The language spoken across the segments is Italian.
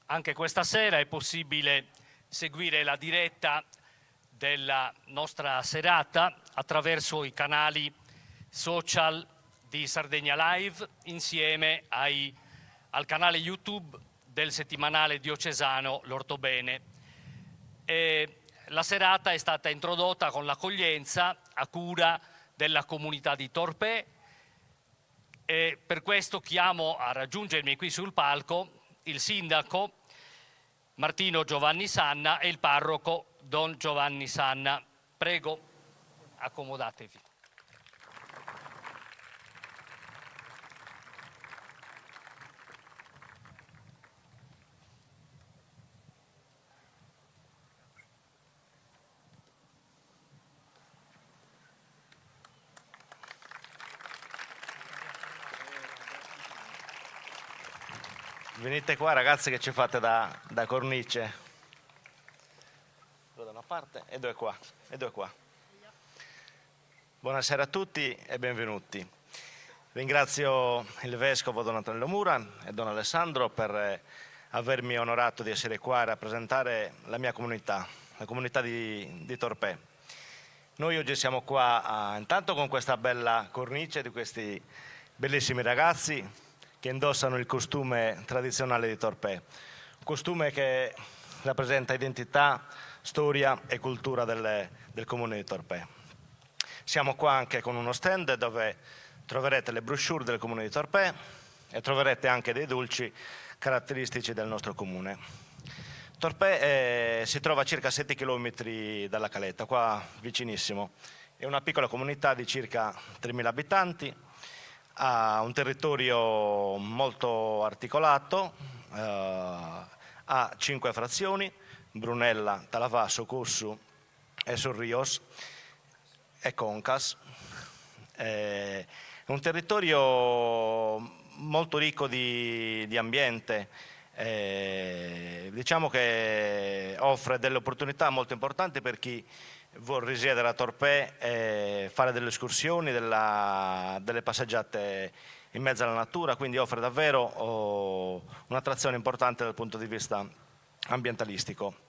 Anche questa sera è possibile seguire la diretta della nostra serata attraverso i canali social di Sardegna Live insieme al canale YouTube del settimanale diocesano L'Ortobene. La serata è stata introdotta con l'accoglienza a cura della comunità di Torpè e per questo chiamo a raggiungermi qui sul palco il sindaco Martino Giovanni Sanna e il parroco Don Giovanni Sanna. Prego, accomodatevi. Venite qua ragazzi che ci fate da cornice. Da una parte e due qua, e due qua. Buonasera a tutti e benvenuti. Ringrazio il Vescovo Don Antonello Mura e Don Alessandro per avermi onorato di essere qua a rappresentare la mia comunità, la comunità di Torpè. Noi oggi siamo qua intanto con questa bella cornice di questi bellissimi ragazzi che indossano il costume tradizionale di Torpè, un costume che rappresenta identità, storia e cultura del comune di Torpè. Siamo qua anche con uno stand dove troverete le brochure del comune di Torpè e troverete anche dei dolci caratteristici del nostro comune. Torpè si trova a circa 7 km dalla Caletta, qua vicinissimo. È una piccola comunità di circa 3.000 abitanti, ha un territorio molto articolato, ha 5 frazioni, Brunella, Talavasso, Cossu, Sorrios e Concas. È un territorio molto ricco di ambiente, diciamo che offre delle opportunità molto importanti per chi vuol risiedere a Torpè e fare delle escursioni, delle passeggiate in mezzo alla natura, quindi offre davvero un'attrazione importante dal punto di vista ambientalistico.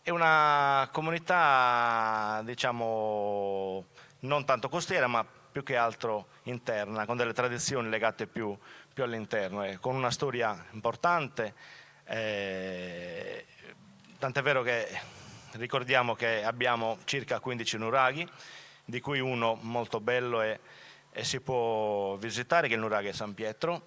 È una comunità, diciamo, non tanto costiera, ma più che altro interna, con delle tradizioni legate più all'interno, con una storia importante, tant'è vero che ricordiamo che abbiamo circa 15 nuraghi, di cui uno molto bello e si può visitare, che è il nuraghe San Pietro.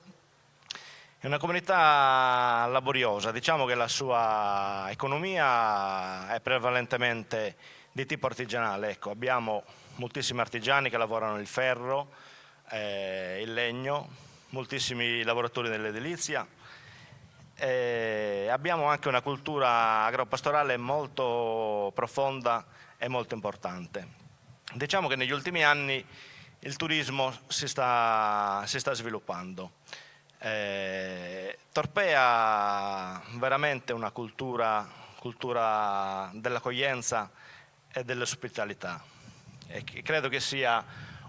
È una comunità laboriosa, diciamo che la sua economia è prevalentemente di tipo artigianale. Ecco, abbiamo moltissimi artigiani che lavorano il ferro, il legno, moltissimi lavoratori dell'edilizia. Abbiamo anche una cultura agropastorale molto profonda e molto importante. Diciamo che negli ultimi anni il turismo si sta sviluppando. Torpè ha veramente una cultura dell'accoglienza e dell'ospitalità e credo che sia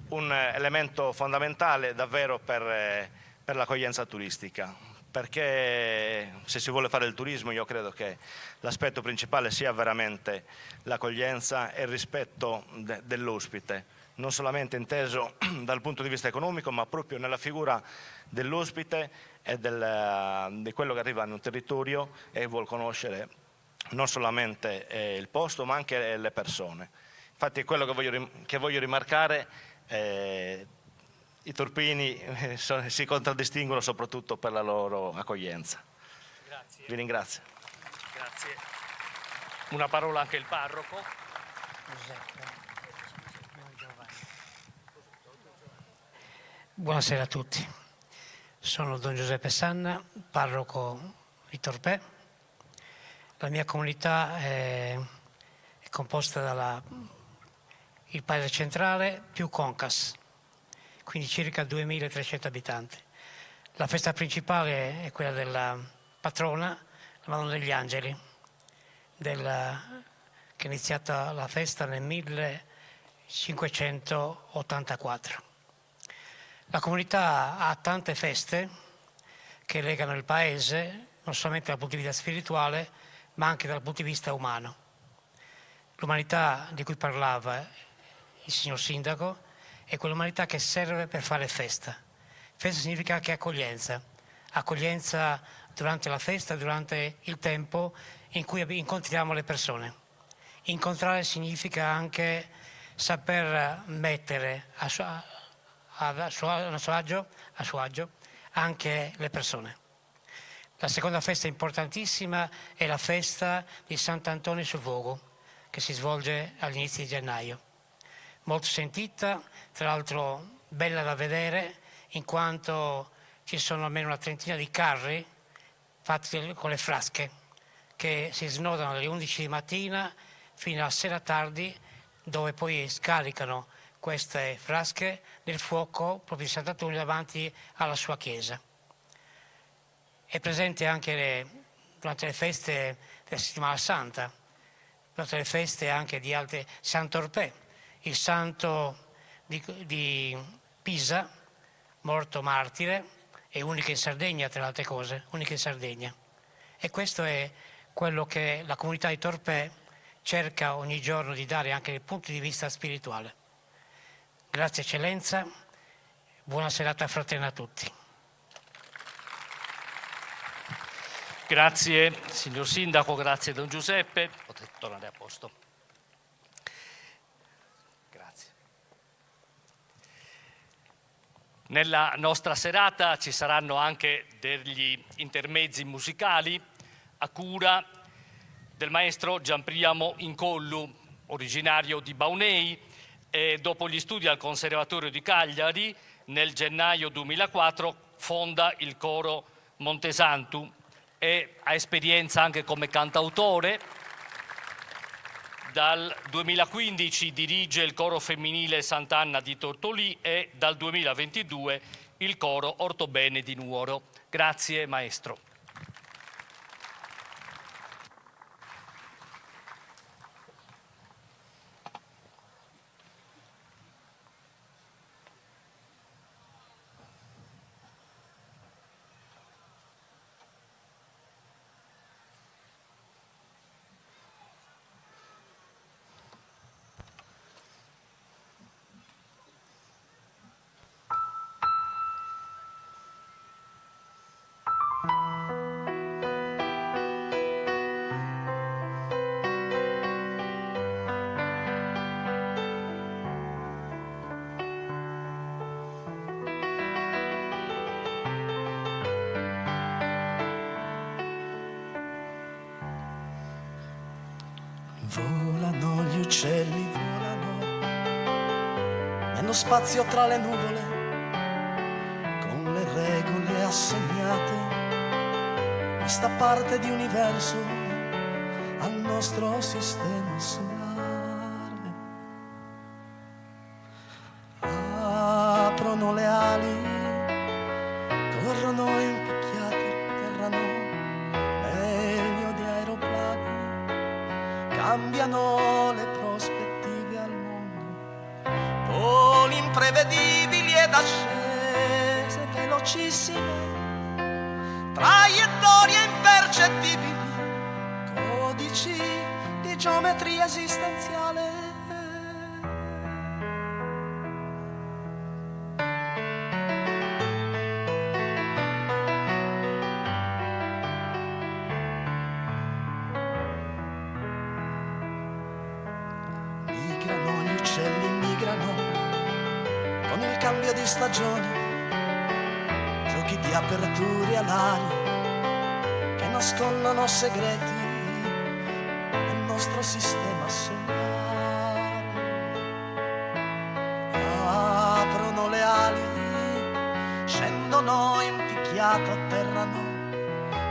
un elemento fondamentale davvero per l'accoglienza turistica, perché se si vuole fare il turismo io credo che l'aspetto principale sia veramente l'accoglienza e il rispetto dell'ospite, non solamente inteso dal punto di vista economico, ma proprio nella figura dell'ospite e di quello che arriva in un territorio e vuol conoscere non solamente il posto ma anche le persone. Infatti quello che voglio rimarcare, i torpini si contraddistinguono soprattutto per la loro accoglienza. Grazie. Vi ringrazio. Grazie. Una parola anche il parroco. Buonasera a tutti. Sono Don Giuseppe Sanna, parroco di Torpè. La mia comunità è composta dal paese centrale più Concas, quindi circa 2.300 abitanti. La festa principale è quella della patrona, la Madonna degli Angeli, che è iniziata la festa nel 1584. La comunità ha tante feste che legano il paese, non solamente dal punto di vista spirituale, ma anche dal punto di vista umano. L'umanità di cui parlava il signor Sindaco è quell'umanità che serve per fare festa. Festa significa anche accoglienza, accoglienza durante la festa, durante il tempo in cui incontriamo le persone. Incontrare significa anche saper mettere a suo agio anche le persone. La seconda festa importantissima è la festa di Sant'Antonio sul Vogo, che si svolge all'inizio di gennaio. Molto sentita, tra l'altro bella da vedere, in quanto ci sono almeno una trentina di carri fatti con le frasche, che si snodano dalle 11 di mattina fino a sera tardi, dove poi scaricano queste frasche nel fuoco proprio di Sant'Antonio davanti alla sua chiesa. È presente anche durante le feste della Settimana Santa, durante le feste anche di Sant'Orpè, il santo di Pisa, morto martire, e unico in Sardegna, tra le altre cose, unico in Sardegna. E questo è quello che la comunità di Torpè cerca ogni giorno di dare anche dal punto di vista spirituale. Grazie Eccellenza, buona serata fraterna a tutti. Grazie signor Sindaco, grazie Don Giuseppe. Potete tornare a posto. Grazie. Nella nostra serata ci saranno anche degli intermezzi musicali a cura del maestro Gianpriamo Incollu, originario di Baunei, e dopo gli studi al Conservatorio di Cagliari nel gennaio 2004 fonda il coro Montesantu e ha esperienza anche come cantautore. Dal 2015 dirige il coro femminile Sant'Anna di Tortolì e dal 2022 il coro Ortobene di Nuoro. Grazie maestro. Volano gli uccelli, volano nello spazio tra le nuvole, con le regole assegnate, questa parte di universo al nostro sistema solare. Aprono le ali, corrono impicchiati, atterrano meglio di aeroplani, cambiano le prospettive al mondo, voli imprevedibili ed ascese velocissime, traiettorie impercettibili, codici di geometria esistenziale. Cambio di stagione, giochi di aperture alari che nascondono segreti nel nostro sistema solare. Aprono le ali, scendono impicchiate, atterrano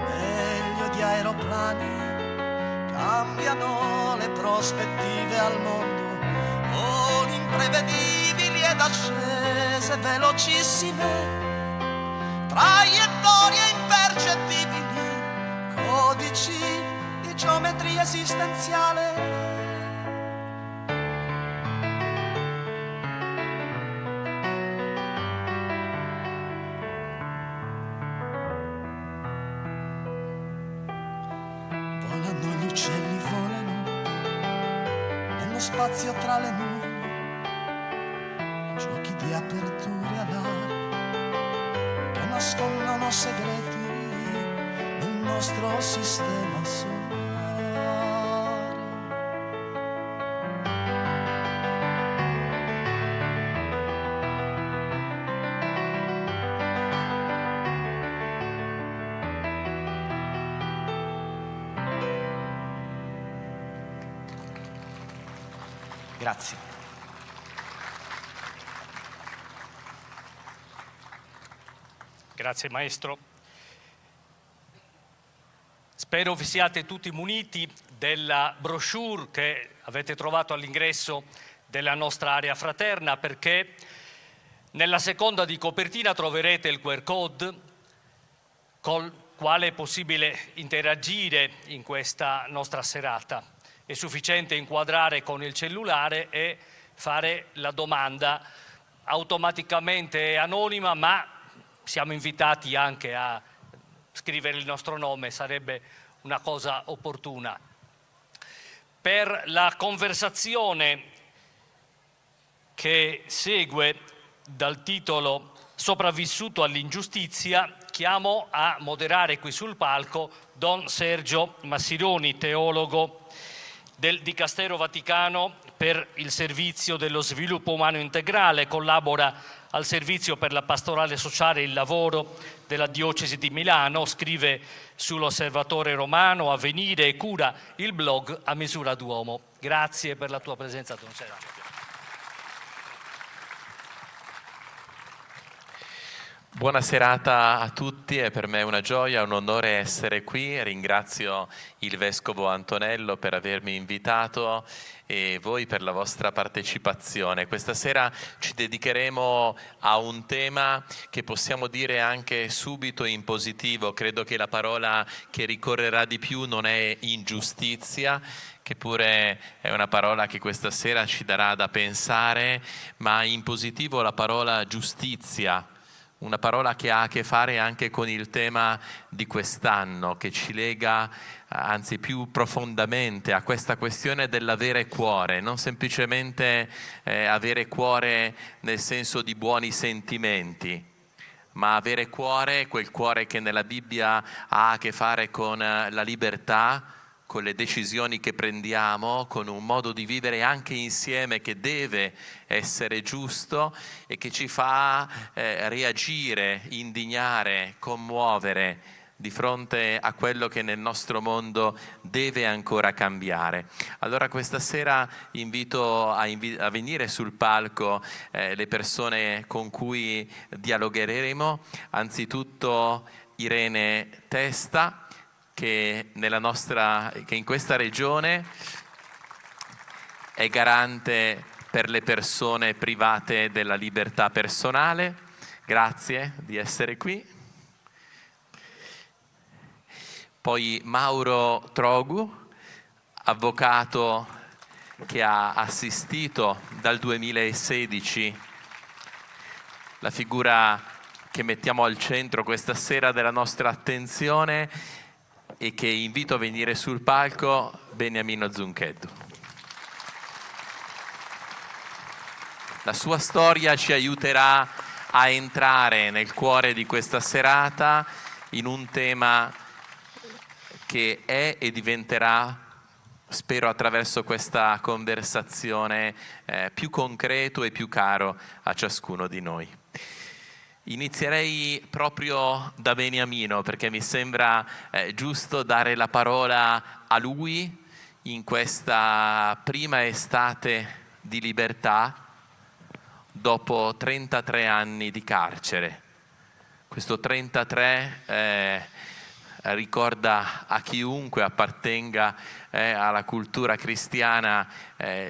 meglio di aeroplani, cambiano le prospettive al mondo, voli imprevedibili ed ascese velocissime, traiettorie impercettibili, codici di geometria esistenziale. quando gli uccelli volano nello spazio tra le nuvole, giochi di aperture alari che nascondono segreti nel nostro sistema solare. Grazie. Grazie maestro. Spero vi siate tutti muniti della brochure che avete trovato all'ingresso della nostra area fraterna, perché nella seconda di copertina troverete il QR code col quale è possibile interagire in questa nostra serata. È sufficiente inquadrare con il cellulare e fare la domanda automaticamente anonima, ma siamo invitati anche a scrivere il nostro nome, sarebbe una cosa opportuna. Per la conversazione che segue dal titolo Sopravvissuto all'ingiustizia, chiamo a moderare qui sul palco Don Sergio Massironi, teologo del Dicastero Vaticano per il servizio dello sviluppo umano integrale, collabora al servizio per la pastorale sociale e il lavoro della Diocesi di Milano, scrive sull'Osservatore Romano, Avvenire e cura il blog A Misura d'Uomo. Grazie per la tua presenza, Don Sergio. Buona serata a tutti, è per me una gioia, un onore essere qui. Ringrazio il Vescovo Antonello per avermi invitato e voi per la vostra partecipazione. Questa sera ci dedicheremo a un tema che possiamo dire anche subito in positivo. Credo che la parola che ricorrerà di più non è ingiustizia, che pure è una parola che questa sera ci darà da pensare, ma in positivo la parola giustizia. Una parola che ha a che fare anche con il tema di quest'anno, che ci lega anzi più profondamente a questa questione dell'avere cuore, non semplicemente avere cuore nel senso di buoni sentimenti, ma avere cuore, quel cuore che nella Bibbia ha a che fare con la libertà, con le decisioni che prendiamo, con un modo di vivere anche insieme che deve essere giusto e che ci fa reagire, indignare, commuovere di fronte a quello che nel nostro mondo deve ancora cambiare. Allora questa sera invito a venire sul palco le persone con cui dialogheremo, anzitutto Irene Testa, che in questa regione è garante per le persone private della libertà personale. Grazie di essere qui. Poi Mauro Trogu, avvocato che ha assistito dal 2016 la figura che mettiamo al centro questa sera della nostra attenzione e che invito a venire sul palco, Beniamino Zuncheddu. La sua storia ci aiuterà a entrare nel cuore di questa serata in un tema che è e diventerà, spero attraverso questa conversazione, più concreto e più caro a ciascuno di noi. Inizierei proprio da Beniamino perché mi sembra giusto dare la parola a lui in questa prima estate di libertà dopo 33 anni di carcere. Questo 33 ricorda a chiunque appartenga alla cultura cristiana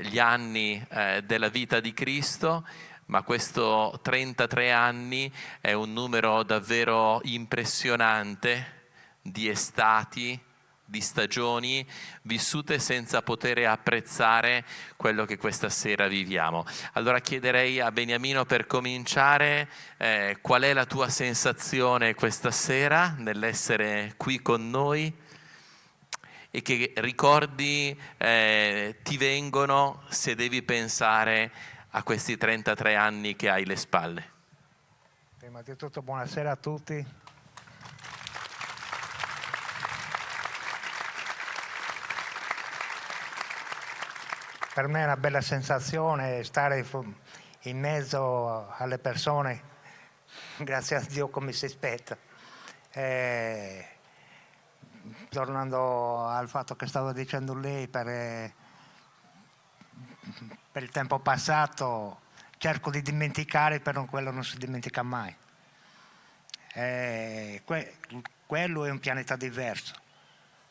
gli anni della vita di Cristo, ma questo 33 anni è un numero davvero impressionante di estati, di stagioni vissute senza poter apprezzare quello che questa sera viviamo. Allora chiederei a Beniamino per cominciare qual è la tua sensazione questa sera nell'essere qui con noi e che ricordi ti vengono se devi pensare a questi 33 anni che hai alle spalle? Prima di tutto buonasera a tutti. Per me è una bella sensazione stare in mezzo alle persone, grazie a Dio come si aspetta. Tornando al fatto che stava dicendo lei, per il tempo passato cerco di dimenticare, però quello non si dimentica mai. Quello è un pianeta diverso,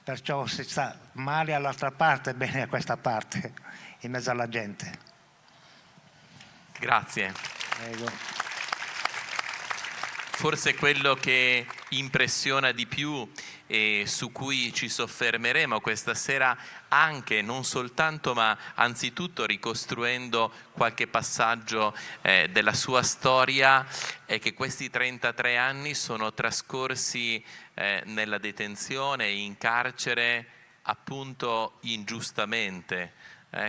perciò si sta male all'altra parte e bene a questa parte, in mezzo alla gente. Grazie. Prego. Forse quello che impressiona di più e su cui ci soffermeremo questa sera, anche non soltanto ma anzitutto ricostruendo qualche passaggio della sua storia, è che questi 33 anni sono trascorsi nella detenzione, in carcere, appunto ingiustamente,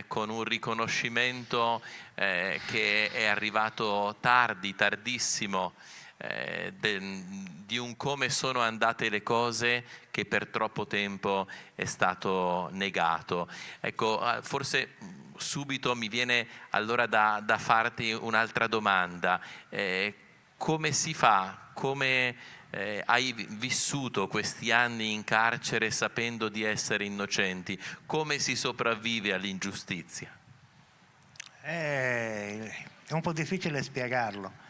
con un riconoscimento che è arrivato tardi, tardissimo, di un come sono andate le cose che per troppo tempo è stato negato. Ecco, forse subito mi viene allora da farti un'altra domanda. Come si fa? Come hai vissuto questi anni in carcere sapendo di essere innocenti? Come si sopravvive all'ingiustizia? È un po' difficile spiegarlo.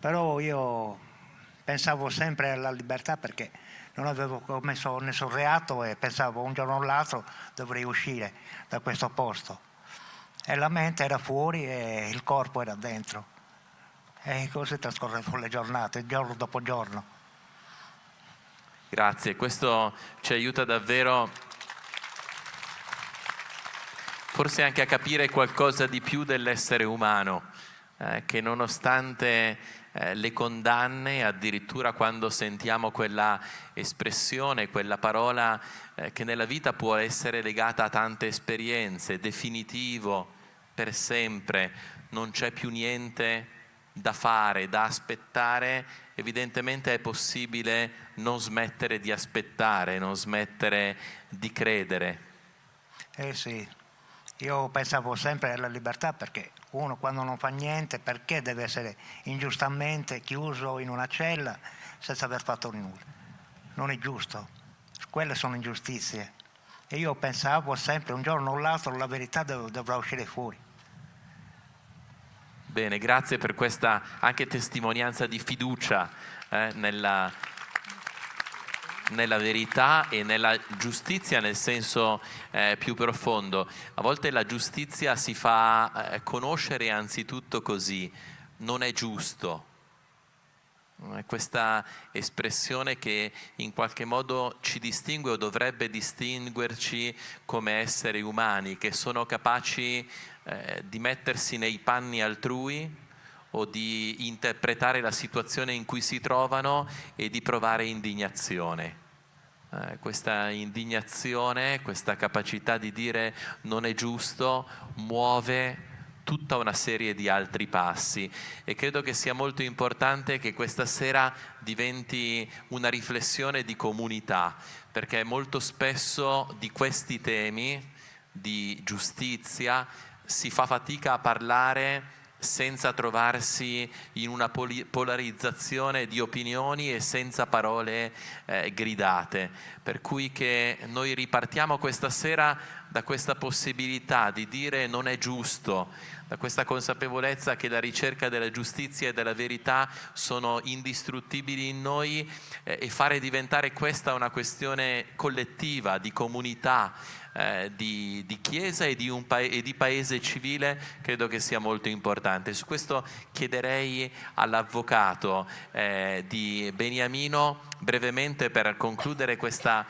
Però io pensavo sempre alla libertà perché non avevo commesso nessun reato e pensavo un giorno o l'altro dovrei uscire da questo posto. E la mente era fuori e il corpo era dentro. E così trascorrevo le giornate, giorno dopo giorno. Grazie, questo ci aiuta davvero forse anche a capire qualcosa di più dell'essere umano, che nonostante le condanne, addirittura quando sentiamo quella espressione, quella parola che nella vita può essere legata a tante esperienze, definitivo, per sempre, non c'è più niente da fare, da aspettare, evidentemente è possibile non smettere di aspettare, non smettere di credere. Sì, io pensavo sempre alla libertà perché uno quando non fa niente perché deve essere ingiustamente chiuso in una cella senza aver fatto nulla? Non è giusto, quelle sono ingiustizie. E io pensavo sempre un giorno o l'altro la verità dovrà uscire fuori. Bene, grazie per questa anche testimonianza di fiducia nella verità e nella giustizia nel senso più profondo. A volte la giustizia si fa conoscere anzitutto così: non è giusto. Questa espressione che in qualche modo ci distingue o dovrebbe distinguerci come esseri umani, che sono capaci di mettersi nei panni altrui o di interpretare la situazione in cui si trovano e di provare indignazione. Questa indignazione, questa capacità di dire non è giusto, muove tutta una serie di altri passi, e credo che sia molto importante che questa sera diventi una riflessione di comunità, perché molto spesso di questi temi di giustizia si fa fatica a parlare senza trovarsi in una polarizzazione di opinioni e senza parole gridate. Per cui che noi ripartiamo questa sera da questa possibilità di dire non è giusto, da questa consapevolezza che la ricerca della giustizia e della verità sono indistruttibili in noi, e fare diventare questa una questione collettiva, di comunità, di chiesa e di paese civile, credo che sia molto importante. Su questo chiederei all'avvocato di Beniamino, brevemente per concludere questa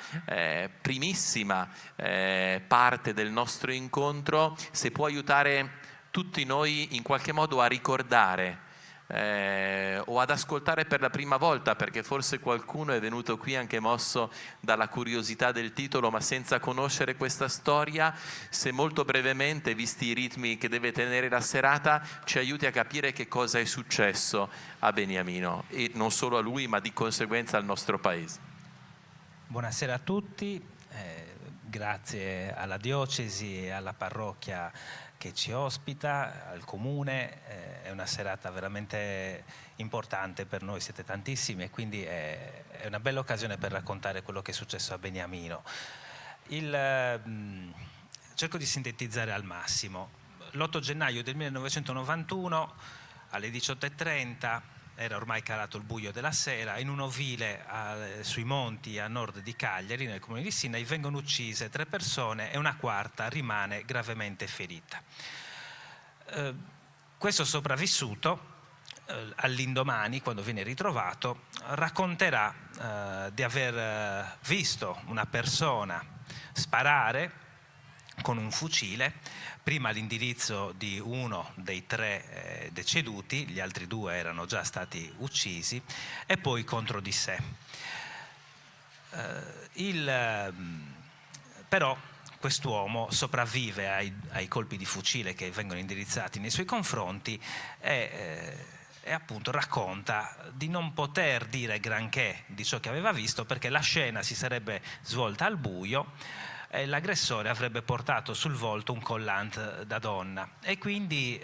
primissima parte del nostro incontro, se può aiutare tutti noi in qualche modo a ricordare o ad ascoltare per la prima volta, perché forse qualcuno è venuto qui anche mosso dalla curiosità del titolo ma senza conoscere questa storia, se molto brevemente, visti i ritmi che deve tenere la serata, ci aiuti a capire che cosa è successo a Beniamino e non solo a lui ma di conseguenza al nostro paese. Buonasera a tutti, grazie alla diocesi e alla parrocchia che ci ospita, al comune, è una serata veramente importante per noi, siete tantissimi e quindi è una bella occasione per raccontare quello che è successo a Beniamino. Cerco di sintetizzare al massimo. L'8 gennaio del 1991 alle 18:30 era ormai calato il buio della sera, in un ovile sui monti a nord di Cagliari, nel comune di Sinai, vengono uccise 3 persone e una quarta rimane gravemente ferita. Questo sopravvissuto, all'indomani, quando viene ritrovato, racconterà di aver visto una persona sparare con un fucile, prima all'indirizzo di uno dei 3 deceduti, gli altri 2 erano già stati uccisi, e poi contro di sé. Però quest'uomo sopravvive ai colpi di fucile che vengono indirizzati nei suoi confronti e appunto racconta di non poter dire granché di ciò che aveva visto, perché la scena si sarebbe svolta al buio e l'aggressore avrebbe portato sul volto un collant da donna e quindi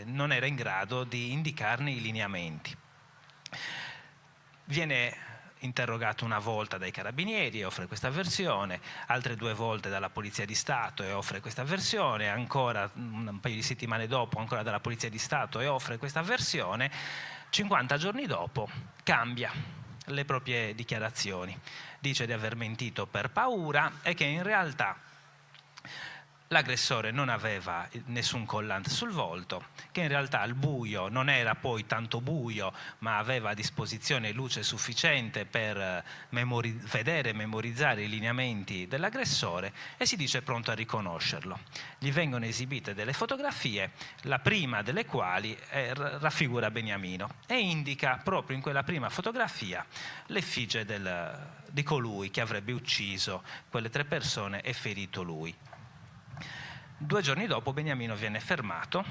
non era in grado di indicarne i lineamenti. Viene interrogato una volta dai carabinieri e offre questa versione, altre 2 volte dalla Polizia di Stato e offre questa versione, ancora un paio di settimane dopo ancora dalla Polizia di Stato e offre questa versione. 50 giorni dopo cambia le proprie dichiarazioni, dice di aver mentito per paura e che in realtà l'aggressore non aveva nessun collant sul volto, che in realtà il buio non era poi tanto buio, ma aveva a disposizione luce sufficiente per vedere e memorizzare i lineamenti dell'aggressore, e si dice pronto a riconoscerlo. Gli vengono esibite delle fotografie, la prima delle quali raffigura Beniamino e indica proprio in quella prima fotografia l'effigie di colui che avrebbe ucciso quelle 3 persone e ferito lui. 2 giorni dopo Beniamino viene fermato,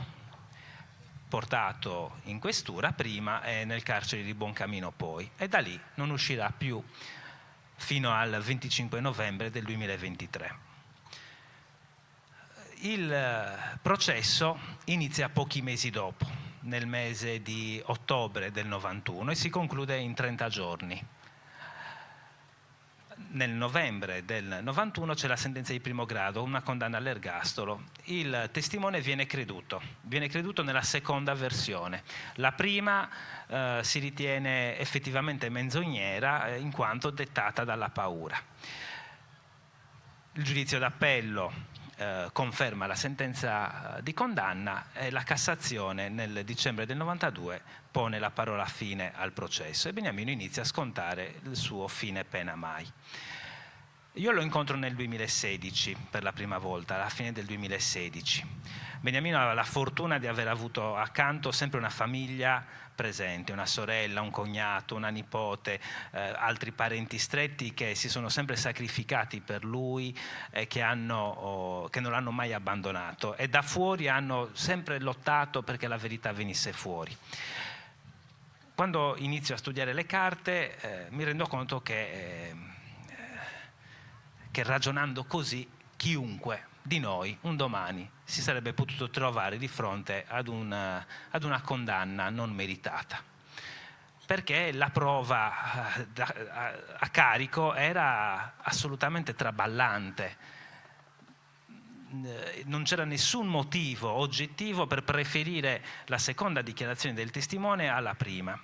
portato in questura prima e nel carcere di Buoncamino poi, e da lì non uscirà più fino al 25 novembre del 2023. Il processo inizia pochi mesi dopo, nel mese di ottobre del 91, e si conclude in 30 giorni. Nel novembre del 91 c'è la sentenza di primo grado, una condanna all'ergastolo. Il testimone viene creduto nella seconda versione. La prima si ritiene effettivamente menzognera in quanto dettata dalla paura. Il giudizio d'appello conferma la sentenza di condanna e la Cassazione nel dicembre del 92 pone la parola fine al processo e Beniamino inizia a scontare il suo fine pena mai. Io lo incontro nel 2016 per la prima volta, alla fine del 2016. Beniamino aveva la fortuna di aver avuto accanto sempre una famiglia presente, una sorella, un cognato, una nipote, altri parenti stretti che si sono sempre sacrificati per lui e che non l'hanno mai abbandonato e da fuori hanno sempre lottato perché la verità venisse fuori. Quando inizio a studiare le carte mi rendo conto che ragionando così chiunque di noi un domani si sarebbe potuto trovare di fronte ad una condanna non meritata, perché la prova a carico era assolutamente traballante. Non c'era nessun motivo oggettivo per preferire la seconda dichiarazione del testimone alla prima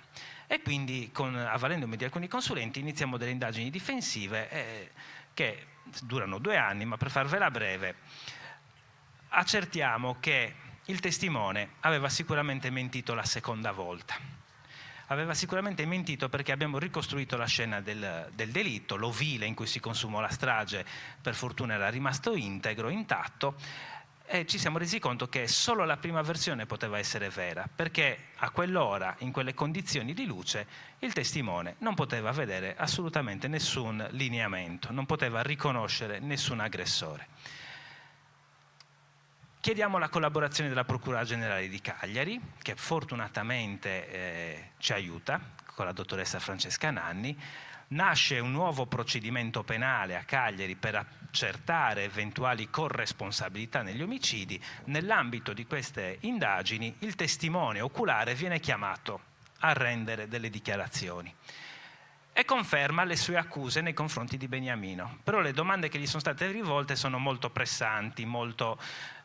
e quindi avvalendomi di alcuni consulenti iniziamo delle indagini difensive che durano 2 anni, ma per farvela breve accertiamo che il testimone aveva sicuramente mentito la seconda volta. Aveva sicuramente mentito perché abbiamo ricostruito la scena del delitto, l'ovile in cui si consumò la strage per fortuna era rimasto integro, intatto, e ci siamo resi conto che solo la prima versione poteva essere vera, perché a quell'ora, in quelle condizioni di luce, il testimone non poteva vedere assolutamente nessun lineamento, non poteva riconoscere nessun aggressore. Chiediamo la collaborazione della Procura Generale di Cagliari, che fortunatamente ci aiuta, con la dottoressa Francesca Nanni. Nasce un nuovo procedimento penale a Cagliari per accertare eventuali corresponsabilità negli omicidi. Nell'ambito di queste indagini il testimone oculare viene chiamato a rendere delle dichiarazioni e conferma le sue accuse nei confronti di Beniamino. Però le domande che gli sono state rivolte sono molto pressanti, molto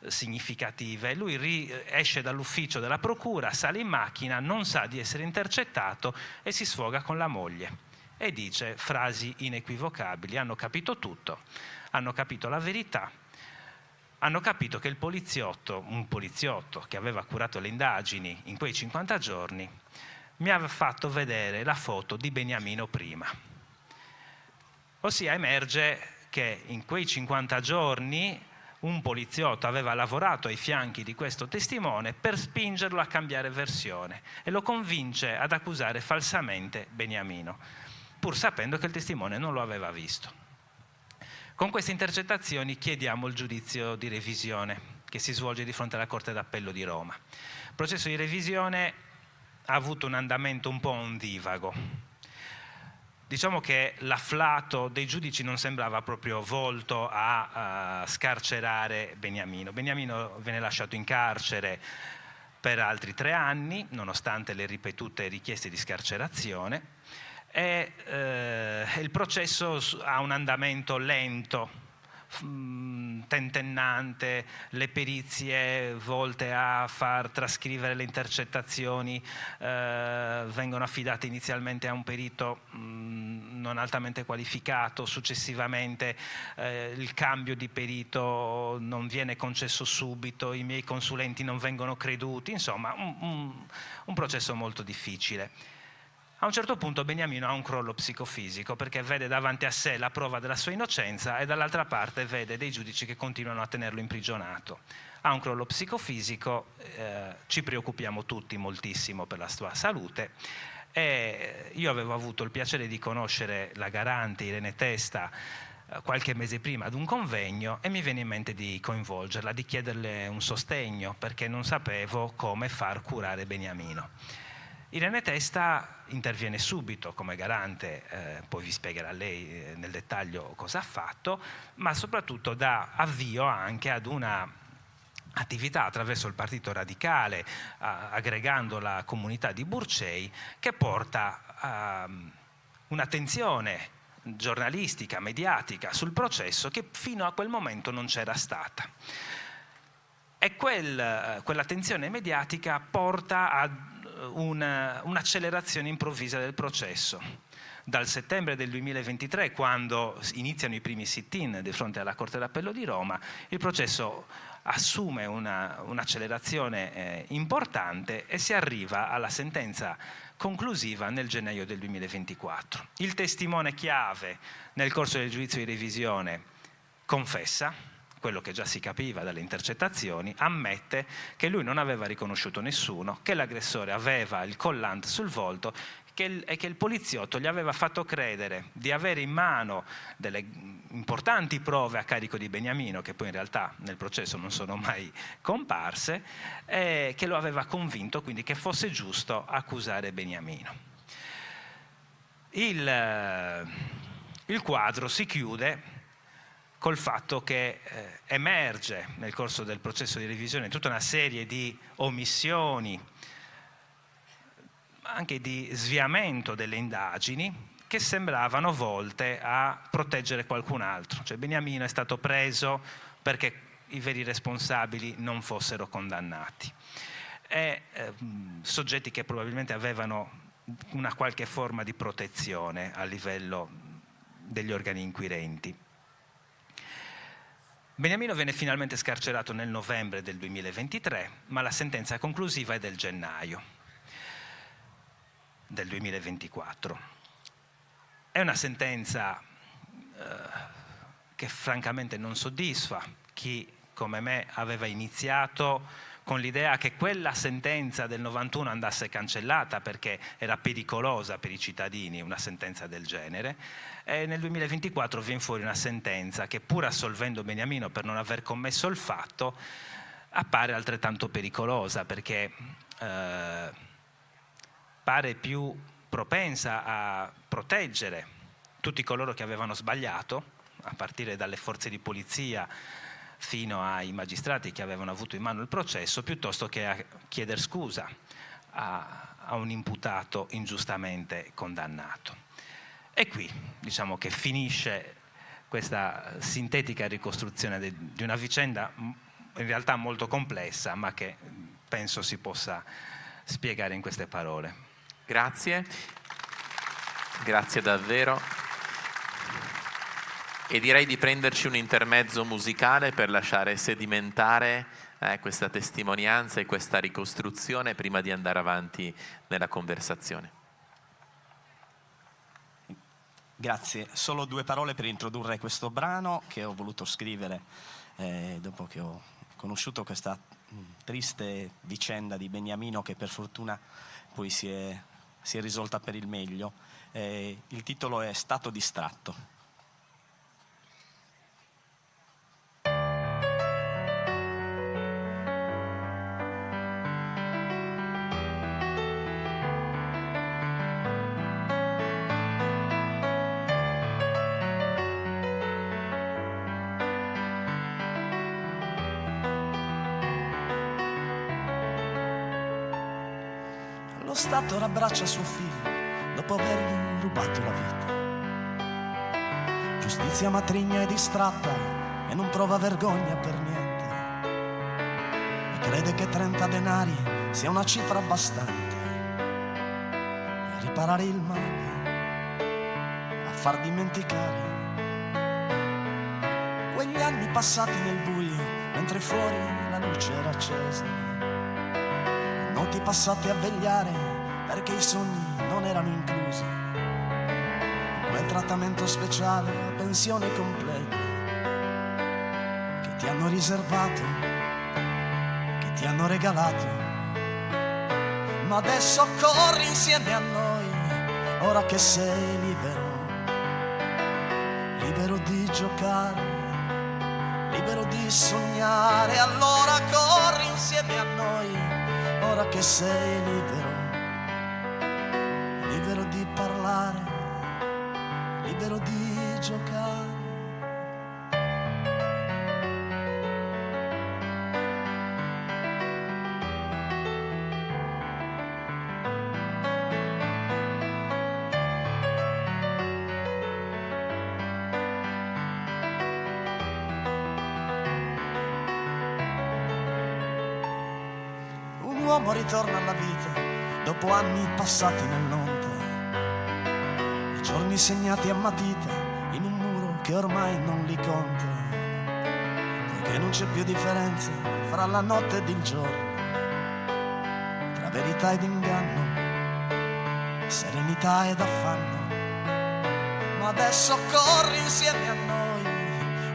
significative. Lui esce dall'ufficio della procura, sale in macchina, non sa di essere intercettato e si sfoga con la moglie e dice frasi inequivocabili: hanno capito tutto, hanno capito la verità, hanno capito che un poliziotto che aveva curato le indagini in quei 50 giorni, mi aveva fatto vedere la foto di Beniamino prima. Ossia emerge che in quei 50 giorni un poliziotto aveva lavorato ai fianchi di questo testimone per spingerlo a cambiare versione e lo convince ad accusare falsamente Beniamino, pur sapendo che il testimone non lo aveva visto. Con queste intercettazioni chiediamo il giudizio di revisione che si svolge di fronte alla Corte d'Appello di Roma. Il processo di revisione ha avuto un andamento un po' ondivago. Diciamo che l'afflato dei giudici non sembrava proprio volto a scarcerare Beniamino. Beniamino viene lasciato in carcere per altri 3 anni, nonostante le ripetute richieste di scarcerazione, e il processo ha un andamento lento, tentennante. Le perizie volte a far trascrivere le intercettazioni vengono affidate inizialmente a un perito non altamente qualificato, successivamente il cambio di perito non viene concesso subito, i miei consulenti non vengono creduti, insomma un processo molto difficile. A un certo punto Beniamino ha un crollo psicofisico perché vede davanti a sé la prova della sua innocenza e dall'altra parte vede dei giudici che continuano a tenerlo imprigionato. Ha un crollo psicofisico, ci preoccupiamo tutti moltissimo per la sua salute e io avevo avuto il piacere di conoscere la garante Irene Testa qualche mese prima ad un convegno e mi viene in mente di coinvolgerla, di chiederle un sostegno perché non sapevo come far curare Beniamino. Irene Testa interviene subito come garante, poi vi spiegherà lei nel dettaglio cosa ha fatto, ma soprattutto dà avvio anche ad una attività attraverso il Partito Radicale, aggregando la comunità di Burcei, che porta a un'attenzione giornalistica, mediatica sul processo che fino a quel momento non c'era stata. E quell'attenzione mediatica porta a un'accelerazione improvvisa del processo. Dal settembre del 2023, quando iniziano i primi sit-in di fronte alla Corte d'Appello di Roma, il processo assume un'accelerazione importante e si arriva alla sentenza conclusiva nel gennaio del 2024. Il testimone chiave nel corso del giudizio di revisione confessa quello che già si capiva dalle intercettazioni, ammette che lui non aveva riconosciuto nessuno, che l'aggressore aveva il collante sul volto e che il poliziotto gli aveva fatto credere di avere in mano delle importanti prove a carico di Beniamino, che poi in realtà nel processo non sono mai comparse, e che lo aveva convinto quindi che fosse giusto accusare Beniamino. Il quadro si chiude col fatto che emerge nel corso del processo di revisione tutta una serie di omissioni, anche di sviamento delle indagini, che sembravano volte a proteggere qualcun altro. Cioè Beniamino è stato preso perché i veri responsabili non fossero condannati. E soggetti che probabilmente avevano una qualche forma di protezione a livello degli organi inquirenti. Beniamino venne finalmente scarcerato nel novembre del 2023, ma la sentenza conclusiva è del gennaio del 2024. È una sentenza che francamente non soddisfa chi come me, aveva iniziato con l'idea che quella sentenza del 91 andasse cancellata perché era pericolosa per i cittadini, una sentenza del genere, e nel 2024 viene fuori una sentenza che, pur assolvendo Beniamino per non aver commesso il fatto, appare altrettanto pericolosa, perché pare più propensa a proteggere tutti coloro che avevano sbagliato, a partire dalle forze di polizia fino ai magistrati che avevano avuto in mano il processo, piuttosto che a chiedere scusa a un imputato ingiustamente condannato. E qui diciamo che finisce questa sintetica ricostruzione di una vicenda in realtà molto complessa, ma che penso si possa spiegare in queste parole. Grazie, grazie davvero. E direi di prenderci un intermezzo musicale per lasciare sedimentare questa testimonianza e questa ricostruzione prima di andare avanti nella conversazione. Grazie, solo 2 parole per introdurre questo brano che ho voluto scrivere dopo che ho conosciuto questa triste vicenda di Beniamino, che per fortuna poi si è risolta per il meglio. Il titolo è Stato distratto. Lo Stato rabbraccia suo figlio dopo avergli rubato la vita. Giustizia matrigna e distratta e non prova vergogna per niente. E crede che 30 denari sia una cifra bastante a riparare il male, a far dimenticare quegli anni passati nel buio mentre fuori la luce era accesa. Noti passati a vegliare perché i sogni non erano inclusi in quel trattamento speciale a pensione completa che ti hanno riservato, che ti hanno regalato. Ma adesso corri insieme a noi, ora che sei libero, libero di giocare, libero di sognare. Allora corri insieme a noi, ora che sei libero, libero di parlare, libero di giocare. Un uomo ritorna alla vita dopo anni passati nell'onta, i giorni segnati a matita in un muro che ormai non li conta, poiché non c'è più differenza fra la notte ed il giorno, tra verità ed inganno, serenità ed affanno. Ma adesso corri insieme a noi,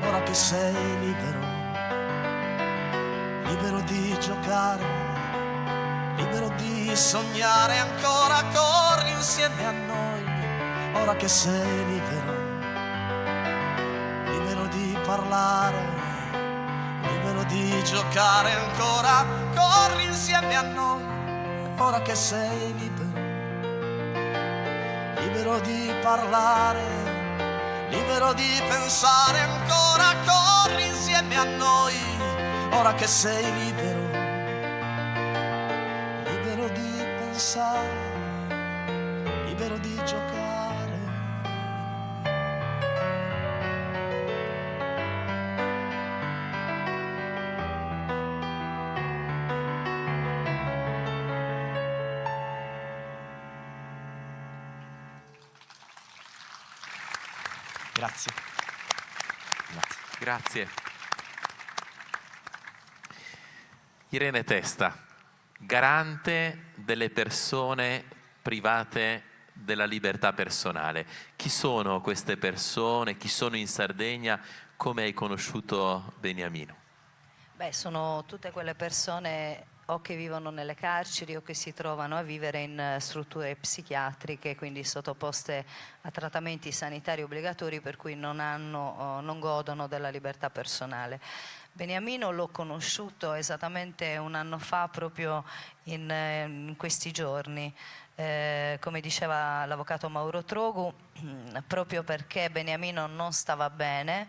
ora che sei libero, libero di giocare, libero di sognare. Ancora corri insieme a noi, ora che sei libero, libero di parlare, libero di giocare. Ancora corri insieme a noi, ora che sei libero, libero di parlare, libero di pensare. Ancora corri insieme a noi, ora che sei libero, libero di pensare, libero di giocare. Grazie. Grazie. Irene Testa, garante delle persone private della libertà personale. Chi sono queste persone? Chi sono in Sardegna? Come hai conosciuto Beniamino? Beh, sono tutte quelle persone o che vivono nelle carceri o che si trovano a vivere in strutture psichiatriche, quindi sottoposte a trattamenti sanitari obbligatori per cui non godono della libertà personale. Beniamino l'ho conosciuto esattamente un anno fa, proprio in questi giorni. Come diceva l'avvocato Mauro Trogu, proprio perché Beniamino non stava bene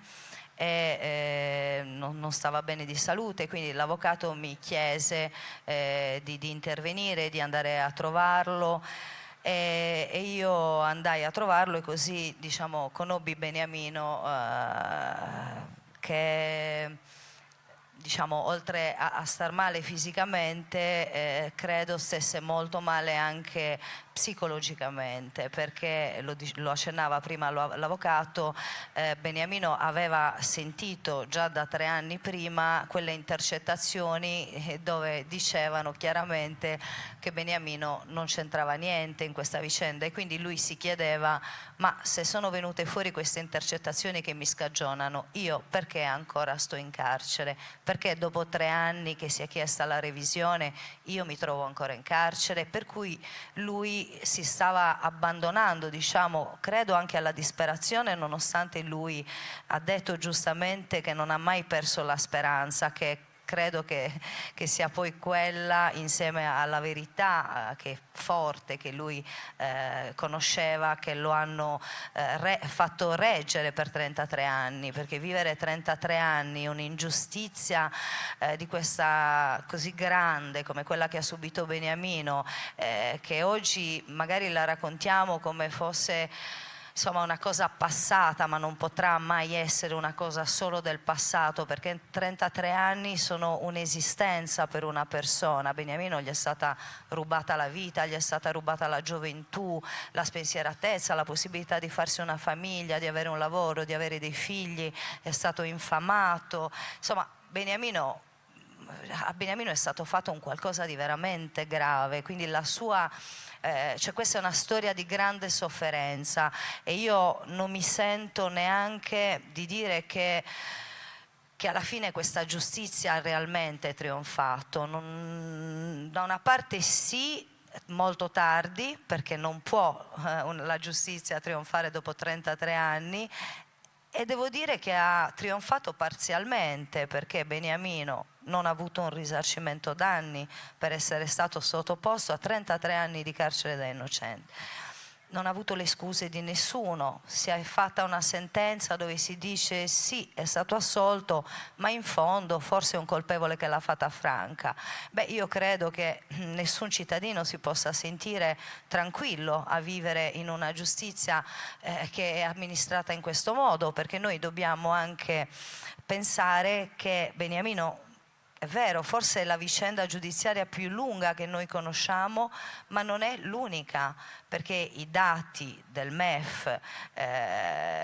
e non stava bene di salute, quindi l'avvocato mi chiese di intervenire, di andare a trovarlo e io andai a trovarlo e così, diciamo, conobbi Beniamino che, diciamo, oltre a star male fisicamente, credo stesse molto male anche psicologicamente, perché lo accennava prima l'avvocato, Beniamino aveva sentito già da 3 anni prima quelle intercettazioni dove dicevano chiaramente che Beniamino non c'entrava niente in questa vicenda, e quindi lui si chiedeva: ma se sono venute fuori queste intercettazioni che mi scagionano, io perché ancora sto in carcere? Perché dopo 3 anni che si è chiesta la revisione io mi trovo ancora in carcere? Per cui lui si stava abbandonando, diciamo, credo anche alla disperazione, nonostante lui ha detto giustamente che non ha mai perso la speranza, che credo che sia poi quella, insieme alla verità che è forte, che lui conosceva, che lo hanno fatto reggere per 33 anni, perché vivere 33 anni un'ingiustizia di questa così grande come quella che ha subito Beniamino, che oggi magari la raccontiamo come fosse, insomma, una cosa passata, ma non potrà mai essere una cosa solo del passato, perché 33 anni sono un'esistenza per una persona. A Beniamino gli è stata rubata la vita, gli è stata rubata la gioventù, la spensieratezza, la possibilità di farsi una famiglia, di avere un lavoro, di avere dei figli, è stato infamato. Insomma, a Beniamino è stato fatto un qualcosa di veramente grave, quindi la sua... cioè questa è una storia di grande sofferenza e io non mi sento neanche di dire che alla fine questa giustizia ha realmente trionfato. Da una parte sì, molto tardi, perché non può la giustizia trionfare dopo 33 anni, e devo dire che ha trionfato parzialmente, perché Beniamino non ha avuto un risarcimento danni per essere stato sottoposto a 33 anni di carcere da innocente. Non ha avuto le scuse di nessuno, si è fatta una sentenza dove si dice sì, è stato assolto, ma in fondo forse è un colpevole che l'ha fatta franca. Beh, io credo che nessun cittadino si possa sentire tranquillo a vivere in una giustizia che è amministrata in questo modo, perché noi dobbiamo anche pensare che Beniamino, è vero, forse è la vicenda giudiziaria più lunga che noi conosciamo, ma non è l'unica, perché i dati del MEF,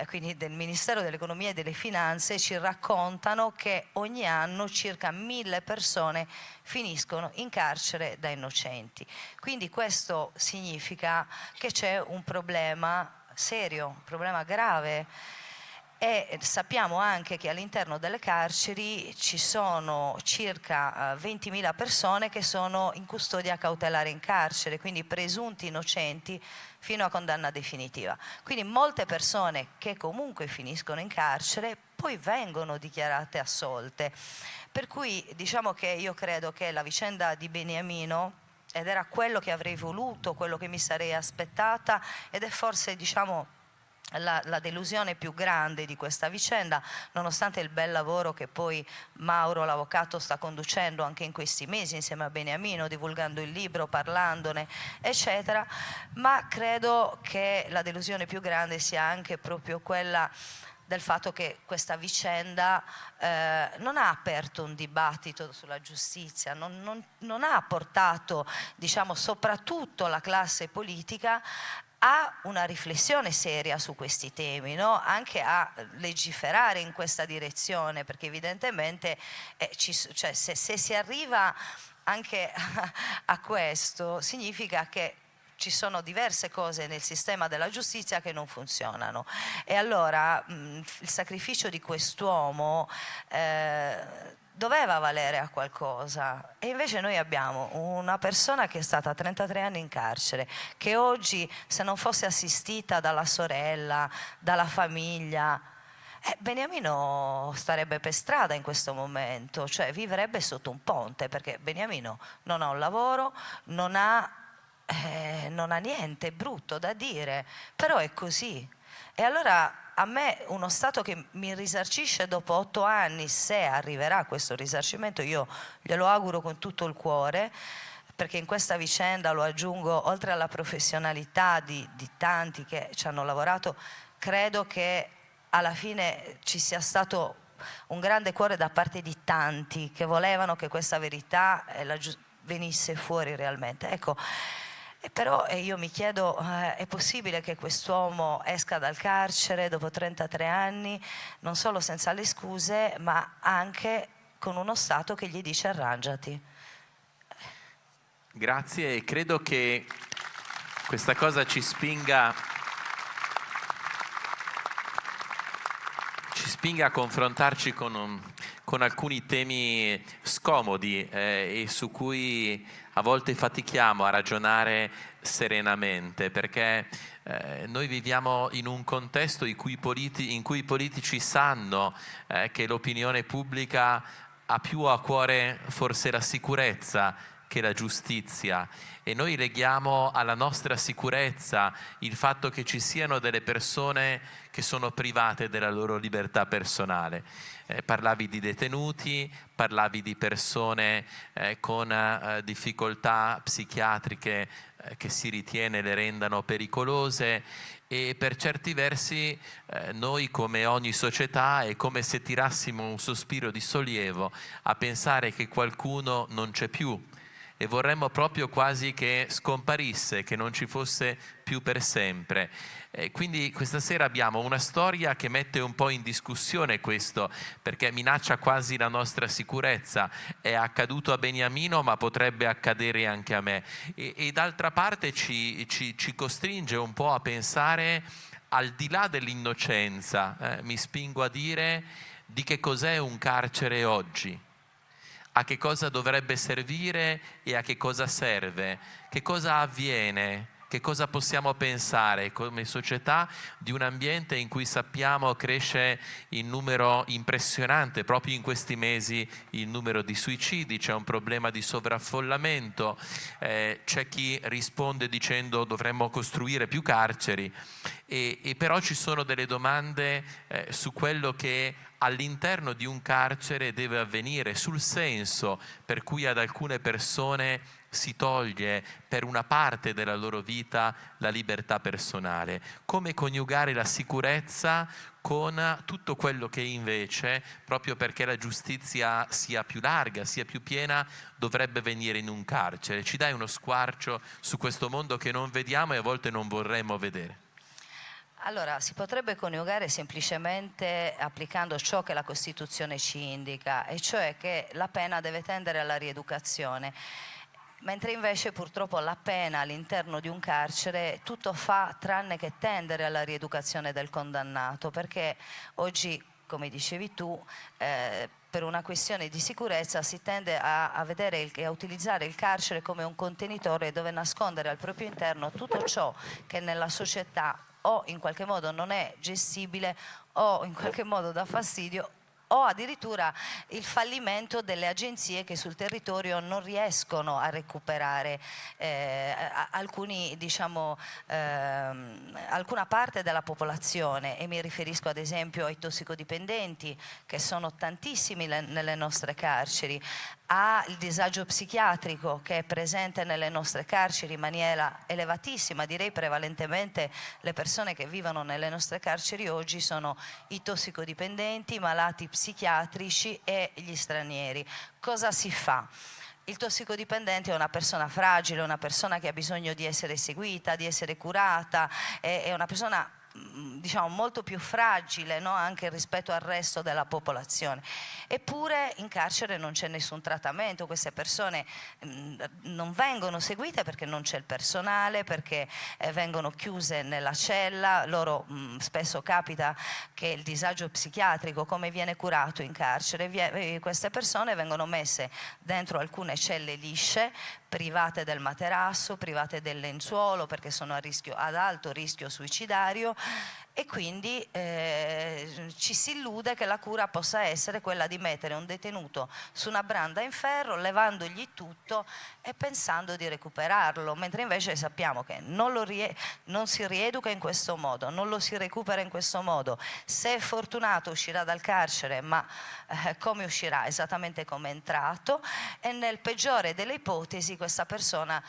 quindi del Ministero dell'Economia e delle Finanze, ci raccontano che ogni anno circa 1000 persone finiscono in carcere da innocenti. Quindi questo significa che c'è un problema serio, un problema grave. E sappiamo anche che all'interno delle carceri ci sono circa 20.000 persone che sono in custodia cautelare in carcere, quindi presunti innocenti fino a condanna definitiva. Quindi molte persone che comunque finiscono in carcere poi vengono dichiarate assolte. Per cui diciamo che io credo che la vicenda di Beniamino, ed era quello che avrei voluto, quello che mi sarei aspettata, ed è forse, diciamo, la delusione più grande di questa vicenda, nonostante il bel lavoro che poi Mauro l'avvocato sta conducendo anche in questi mesi insieme a Beniamino, divulgando il libro, parlandone, eccetera, ma credo che la delusione più grande sia anche proprio quella del fatto che questa vicenda non ha aperto un dibattito sulla giustizia, non ha portato, diciamo, soprattutto la classe politica a una riflessione seria su questi temi, no? Anche a legiferare in questa direzione, perché evidentemente se si arriva anche a questo, significa che ci sono diverse cose nel sistema della giustizia che non funzionano. E allora il sacrificio di quest'uomo doveva valere a qualcosa, e invece noi abbiamo una persona che è stata 33 anni in carcere, che oggi, se non fosse assistita dalla sorella, dalla famiglia, Beniamino starebbe per strada in questo momento, cioè vivrebbe sotto un ponte, perché Beniamino non ha un lavoro, non ha niente, è brutto da dire, però è così. E allora a me uno Stato che mi risarcisce dopo 8 anni, se arriverà questo risarcimento, io glielo auguro con tutto il cuore, perché in questa vicenda, lo aggiungo, oltre alla professionalità di tanti che ci hanno lavorato, credo che alla fine ci sia stato un grande cuore da parte di tanti che volevano che questa verità venisse fuori realmente. Ecco, però io mi chiedo, è possibile che quest'uomo esca dal carcere dopo 33 anni, non solo senza le scuse, ma anche con uno Stato che gli dice arrangiati? Grazie, e credo che questa cosa ci spinga a confrontarci con alcuni temi scomodi e su cui a volte fatichiamo a ragionare serenamente, perché noi viviamo in un contesto in cui i politici sanno che l'opinione pubblica ha più a cuore forse la sicurezza che la giustizia, e noi leghiamo alla nostra sicurezza il fatto che ci siano delle persone che sono private della loro libertà personale. Parlavi di detenuti, parlavi di persone con difficoltà psichiatriche che si ritiene le rendano pericolose, e per certi versi noi, come ogni società, è come se tirassimo un sospiro di sollievo a pensare che qualcuno non c'è più, e vorremmo proprio quasi che scomparisse, che non ci fosse più per sempre. Quindi questa sera abbiamo una storia che mette un po' in discussione questo, perché minaccia quasi la nostra sicurezza. È accaduto a Beniamino, ma potrebbe accadere anche a me. E d'altra parte ci costringe un po' a pensare, al di là dell'innocenza, mi spingo a dire, di che cos'è un carcere oggi. A che cosa dovrebbe servire e a che cosa serve, che cosa avviene, che cosa possiamo pensare come società di un ambiente in cui sappiamo cresce in numero impressionante, proprio in questi mesi il numero di suicidi, c'è un problema di sovraffollamento, c'è chi risponde dicendo dovremmo costruire più carceri, e però ci sono delle domande su quello che all'interno di un carcere deve avvenire, sul senso per cui ad alcune persone si toglie per una parte della loro vita la libertà personale, come coniugare la sicurezza con tutto quello che invece, proprio perché la giustizia sia più larga, sia più piena, dovrebbe venire in un carcere. Ci dai uno squarcio su questo mondo che non vediamo e a volte non vorremmo vedere? Allora, si potrebbe coniugare semplicemente applicando ciò che la Costituzione ci indica, e cioè che la pena deve tendere alla rieducazione, mentre invece purtroppo la pena all'interno di un carcere tutto fa tranne che tendere alla rieducazione del condannato, perché oggi, come dicevi tu, per una questione di sicurezza si tende a vedere e a utilizzare il carcere come un contenitore dove nascondere al proprio interno tutto ciò che nella società o in qualche modo non è gestibile, o in qualche modo dà fastidio, o addirittura il fallimento delle agenzie che sul territorio non riescono a recuperare alcuna parte della popolazione, e mi riferisco ad esempio ai tossicodipendenti, che sono tantissimi nelle nostre carceri, al disagio psichiatrico che è presente nelle nostre carceri in maniera elevatissima. Direi prevalentemente le persone che vivono nelle nostre carceri oggi sono i tossicodipendenti, i malati psichiatrici e gli stranieri. Cosa si fa? Il tossicodipendente è una persona fragile, una persona che ha bisogno di essere seguita, di essere curata, è una persona diciamo molto più fragile, no? Anche rispetto al resto della popolazione. Eppure in carcere non c'è nessun trattamento, queste persone non vengono seguite perché non c'è il personale, perché vengono chiuse nella cella. Loro spesso capita che il disagio psichiatrico, come viene curato in carcere, queste persone vengono messe dentro alcune celle lisce, private del materasso, private del lenzuolo, perché sono ad alto rischio suicidario, e quindi ci si illude che la cura possa essere quella di mettere un detenuto su una branda in ferro, levandogli tutto e pensando di recuperarlo, mentre invece sappiamo che non si rieduca in questo modo, non lo si recupera in questo modo. Se è fortunato uscirà dal carcere, ma come uscirà? Esattamente come è entrato, e nel peggiore delle ipotesi questa persona,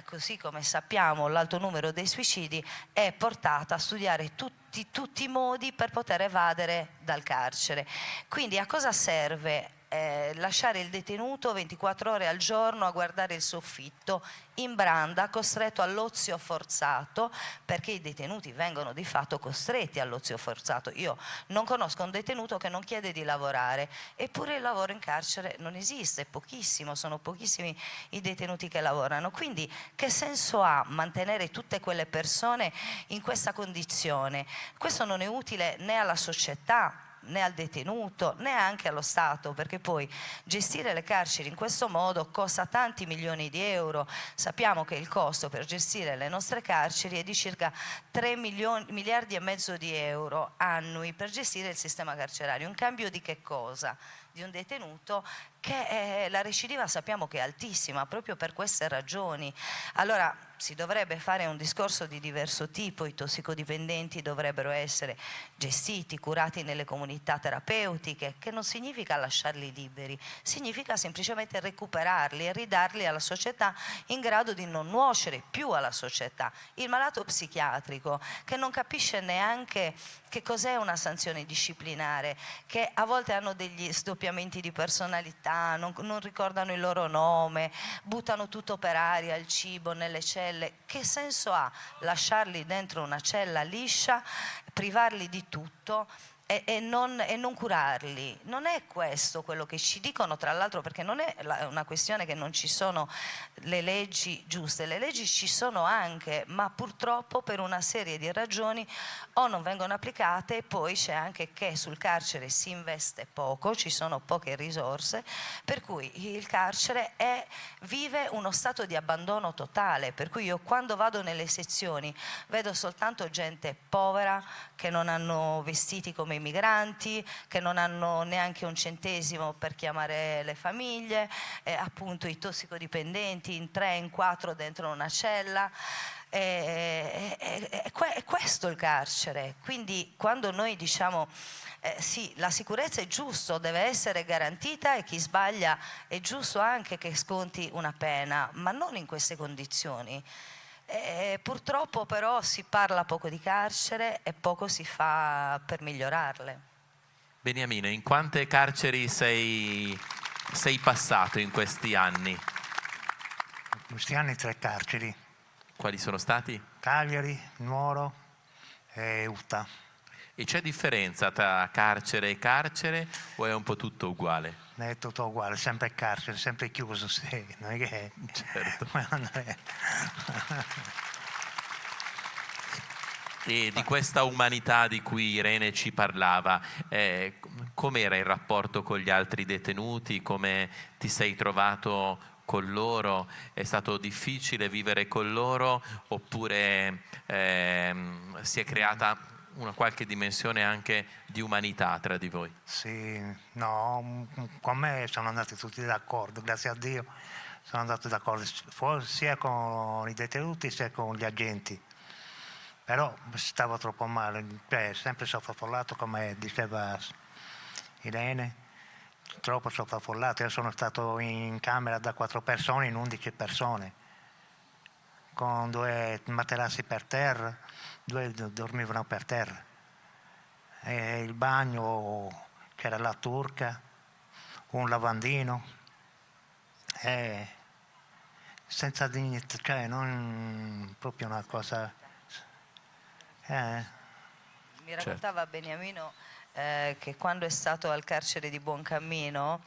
così come sappiamo l'alto numero dei suicidi, è portata a studiare tutti i modi per poter evadere dal carcere. Quindi a cosa serve lasciare il detenuto 24 ore al giorno a guardare il soffitto in branda, costretto all'ozio forzato, perché i detenuti vengono di fatto costretti all'ozio forzato. Io non conosco un detenuto che non chiede di lavorare, eppure il lavoro in carcere non esiste, è pochissimo, sono pochissimi i detenuti che lavorano. Quindi che senso ha mantenere tutte quelle persone in questa condizione? Questo non è utile né alla società, né al detenuto, né anche allo Stato, perché poi gestire le carceri in questo modo costa tanti milioni di euro. Sappiamo che il costo per gestire le nostre carceri è di circa 3 miliardi e mezzo di euro annui per gestire il sistema carcerario. In cambio di che cosa? Di un detenuto che la recidiva sappiamo che è altissima proprio per queste ragioni. Allora si dovrebbe fare un discorso di diverso tipo, i tossicodipendenti dovrebbero essere gestiti, curati nelle comunità terapeutiche, che non significa lasciarli liberi, significa semplicemente recuperarli e ridarli alla società in grado di non nuocere più alla società. Il malato psichiatrico che non capisce neanche che cos'è una sanzione disciplinare, che a volte hanno degli sdoppiamenti di personalità, non ricordano il loro nome, buttano tutto per aria, il cibo nelle celle. Che senso ha lasciarli dentro una cella liscia, privarli di tutto e non curarli? Non è questo quello che ci dicono, tra l'altro, perché non è una questione che non ci sono le leggi giuste, le leggi ci sono anche, ma purtroppo per una serie di ragioni o non vengono applicate, e poi c'è anche che sul carcere si investe poco, ci sono poche risorse, per cui il carcere vive uno stato di abbandono totale, per cui io quando vado nelle sezioni vedo soltanto gente povera, che non hanno vestiti come i migranti, che non hanno neanche un centesimo per chiamare le famiglie, appunto i tossicodipendenti in 3, in 4 dentro una cella. È questo il carcere. Quindi quando noi diciamo sì, la sicurezza è giusto, deve essere garantita, e chi sbaglia è giusto anche che sconti una pena, ma non in queste condizioni. Purtroppo però si parla poco di carcere e poco si fa per migliorarle. Beniamino, in quante carceri sei passato in questi anni? In questi anni 3 carceri. Quali sono stati? Cagliari, Nuoro e Utta. E c'è differenza tra carcere e carcere o è un po' tutto uguale? È tutto uguale, sempre carcere, sempre chiuso, sì, non è che... Certo. E di questa umanità di cui Irene ci parlava, com'era il rapporto con gli altri detenuti? Come ti sei trovato con loro? È stato difficile vivere con loro oppure si è creata una qualche dimensione anche di umanità tra di voi? Sì, no, con me sono andati tutti d'accordo, grazie a Dio sono andati d'accordo sia con i detenuti sia con gli agenti, però stavo troppo male, sempre sopraffollato come diceva Irene, troppo sopraffollato. Io sono stato in camera da 4 persone in 11 persone, con 2 materassi per terra, 2 dormivano per terra. E il bagno c'era la turca, un lavandino, senza dignità, cioè non proprio una cosa. Mi raccontava Beniamino che quando è stato al carcere di Buoncammino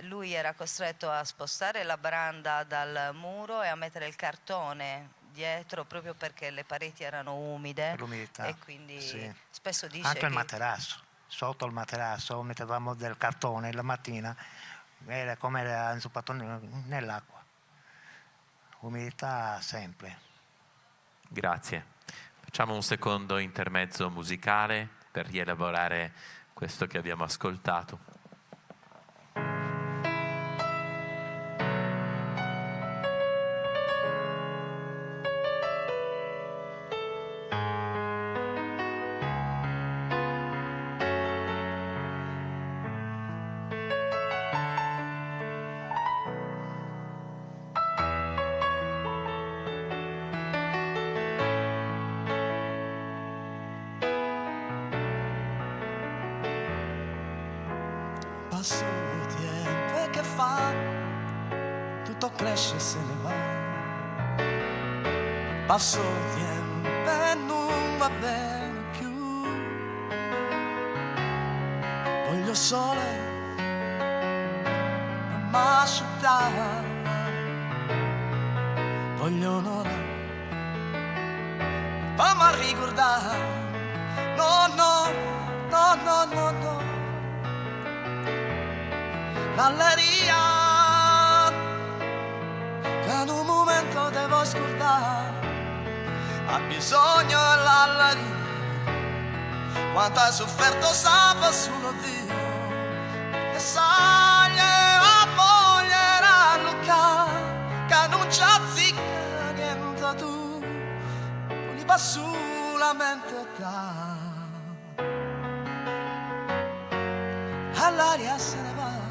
lui era costretto a spostare la branda dal muro e a mettere il cartone dietro proprio perché le pareti erano umide L'umidità, e quindi sì. spesso dice Anche il che materasso, sotto il materasso mettevamo del cartone la mattina, era come era inzuppato nell'acqua. Umidità sempre. Grazie. Facciamo un secondo intermezzo musicale per rielaborare questo che abbiamo ascoltato. Passo tempo e che fa? Tutto cresce e se ne va. Passo tempo e non va bene più. Voglio sole e m'asciugare. Voglio un'ora, fammi a ricordare. No, no, no, no, no, no. L'alleria che in un momento devo scordare, ha bisogno dell'alleria. Quanto hai sofferto sape solo Dio, e sai a voglia Luca che non c'ha zicca niente tu, non gli va solamente da. All'aria se ne va.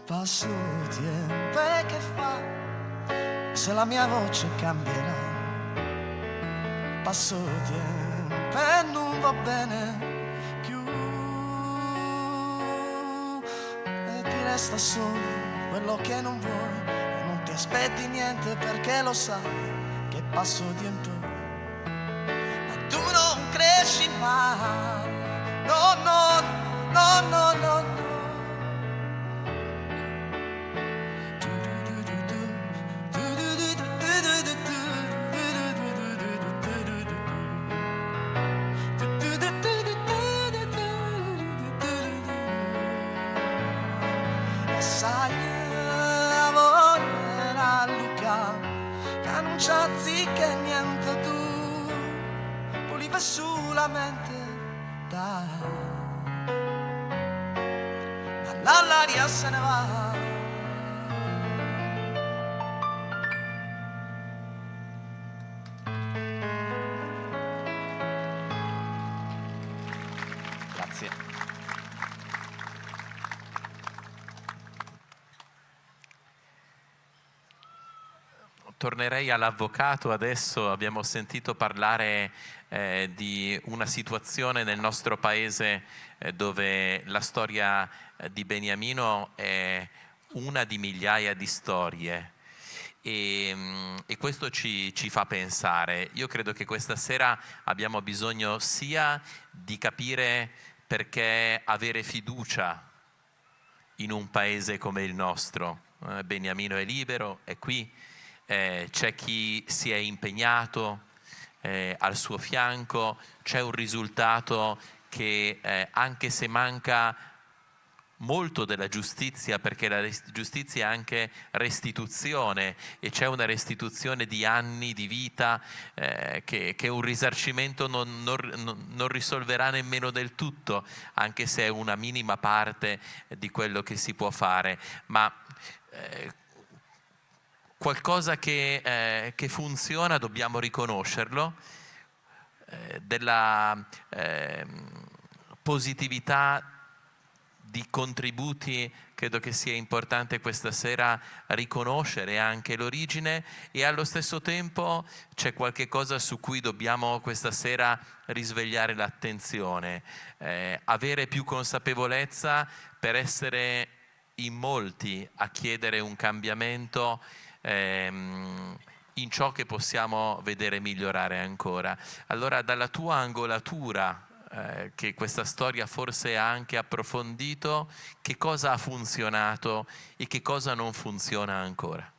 Passo tempo e che fa? Se la mia voce cambierà. Passo tempo e non va bene più. E ti resta solo quello che non vuoi. E non ti aspetti niente perché lo sai che passo tempo. Ma tu non cresci mai. No, no, no, no, no, no. Sai a voler Luca che non c'ha zicca niente tu, voleva solamente da. Ma l'aria se ne va. Grazie. Tornerei all'avvocato adesso. Abbiamo sentito parlare di una situazione nel nostro paese dove la storia di Beniamino è una di migliaia di storie e questo ci fa pensare. Io credo che questa sera abbiamo bisogno sia di capire perché avere fiducia in un paese come il nostro. Beniamino è libero, è qui. C'è chi si è impegnato al suo fianco, c'è un risultato che anche se manca molto della giustizia, perché la giustizia è anche restituzione e c'è una restituzione di anni di vita che un risarcimento non risolverà nemmeno del tutto, anche se è una minima parte di quello che si può fare, ma qualcosa che funziona dobbiamo riconoscerlo, della positività di contributi. Credo che sia importante questa sera riconoscere anche l'origine e allo stesso tempo c'è qualche cosa su cui dobbiamo questa sera risvegliare l'attenzione, avere più consapevolezza per essere in molti a chiedere un cambiamento in ciò che possiamo vedere migliorare ancora. Allora, dalla tua angolatura, che questa storia forse ha anche approfondito, che cosa ha funzionato e che cosa non funziona ancora?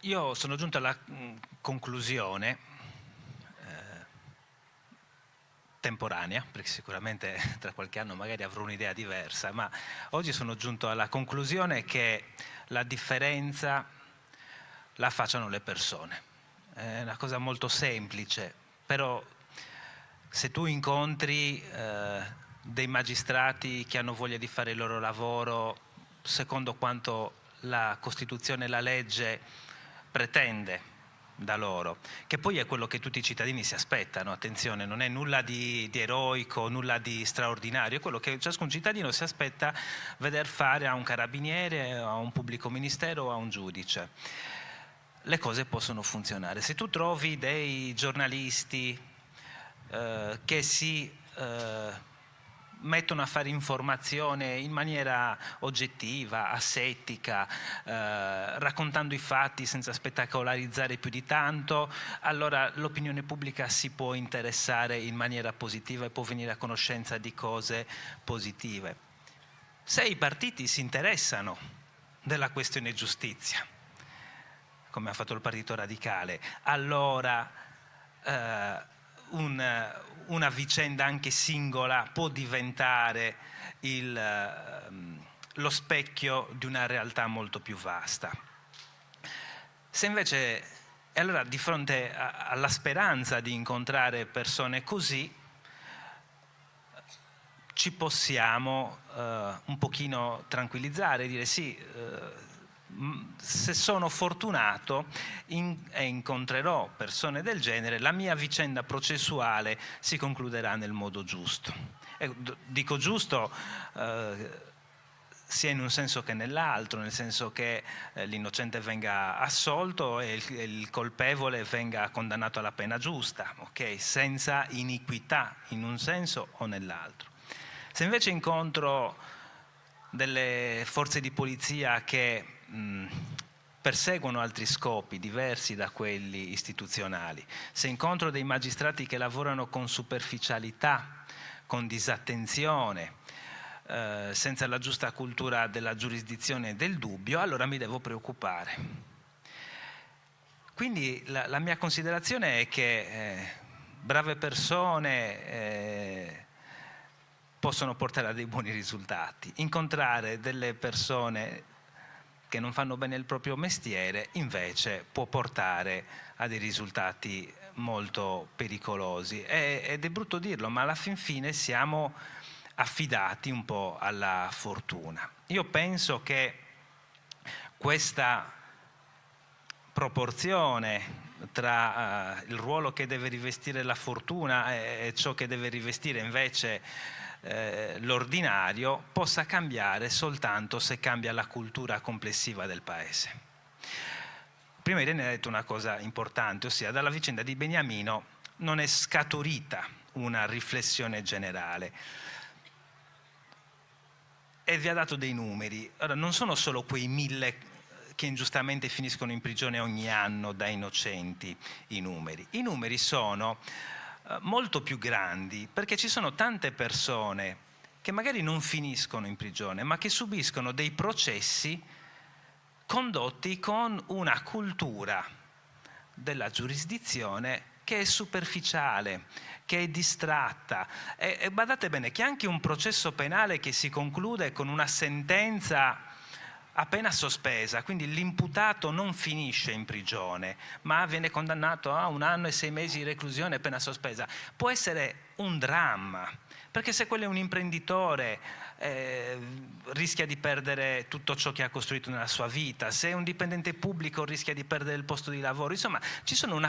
Io sono giunto alla conclusione temporanea, perché sicuramente tra qualche anno magari avrò un'idea diversa, ma oggi sono giunto alla conclusione che la differenza la facciano le persone. È una cosa molto semplice, però se tu incontri dei magistrati che hanno voglia di fare il loro lavoro secondo quanto la Costituzione e la legge pretende da loro, che poi è quello che tutti i cittadini si aspettano, attenzione, non è nulla di eroico, nulla di straordinario, è quello che ciascun cittadino si aspetta veder fare a un carabiniere, a un pubblico ministero o a un giudice. Le cose possono funzionare. Se tu trovi dei giornalisti che si mettono a fare informazione in maniera oggettiva, asettica, raccontando i fatti senza spettacolarizzare più di tanto, allora l'opinione pubblica si può interessare in maniera positiva e può venire a conoscenza di cose positive. Se i partiti si interessano della questione giustizia, come ha fatto il Partito Radicale, allora una vicenda anche singola può diventare lo specchio di una realtà molto più vasta. Se invece, e allora di fronte alla speranza di incontrare persone così, ci possiamo un pochino tranquillizzare e dire sì, se sono fortunato e incontrerò persone del genere, la mia vicenda processuale si concluderà nel modo giusto. Dico giusto sia in un senso che nell'altro, nel senso che l'innocente venga assolto e il colpevole venga condannato alla pena giusta, okay? Senza iniquità in un senso o nell'altro. Se invece incontro delle forze di polizia che perseguono altri scopi diversi da quelli istituzionali, se incontro dei magistrati che lavorano con superficialità, con disattenzione, senza la giusta cultura della giurisdizione e del dubbio, allora mi devo preoccupare. Quindi la mia considerazione è che brave persone possono portare a dei buoni risultati. Incontrare delle persone che non fanno bene il proprio mestiere invece può portare a dei risultati molto pericolosi. Ed è brutto dirlo, ma alla fin fine siamo affidati un po' alla fortuna. Io penso che questa proporzione tra il ruolo che deve rivestire la fortuna e ciò che deve rivestire invece l'ordinario possa cambiare soltanto se cambia la cultura complessiva del paese. Prima Irene ha detto una cosa importante, ossia dalla vicenda di Beniamino non è scaturita una riflessione generale e vi ha dato dei numeri. Ora, non sono solo quei 1000 che ingiustamente finiscono in prigione ogni anno da innocenti i numeri sono molto più grandi, perché ci sono tante persone che magari non finiscono in prigione, ma che subiscono dei processi condotti con una cultura della giurisdizione che è superficiale, che è distratta. E badate bene che anche un processo penale che si conclude con una sentenza appena sospesa, quindi l'imputato non finisce in prigione, ma viene condannato a 1 anno e 6 mesi di reclusione appena sospesa, può essere un dramma, perché se quello è un imprenditore rischia di perdere tutto ciò che ha costruito nella sua vita, se è un dipendente pubblico rischia di perdere il posto di lavoro, insomma ci sono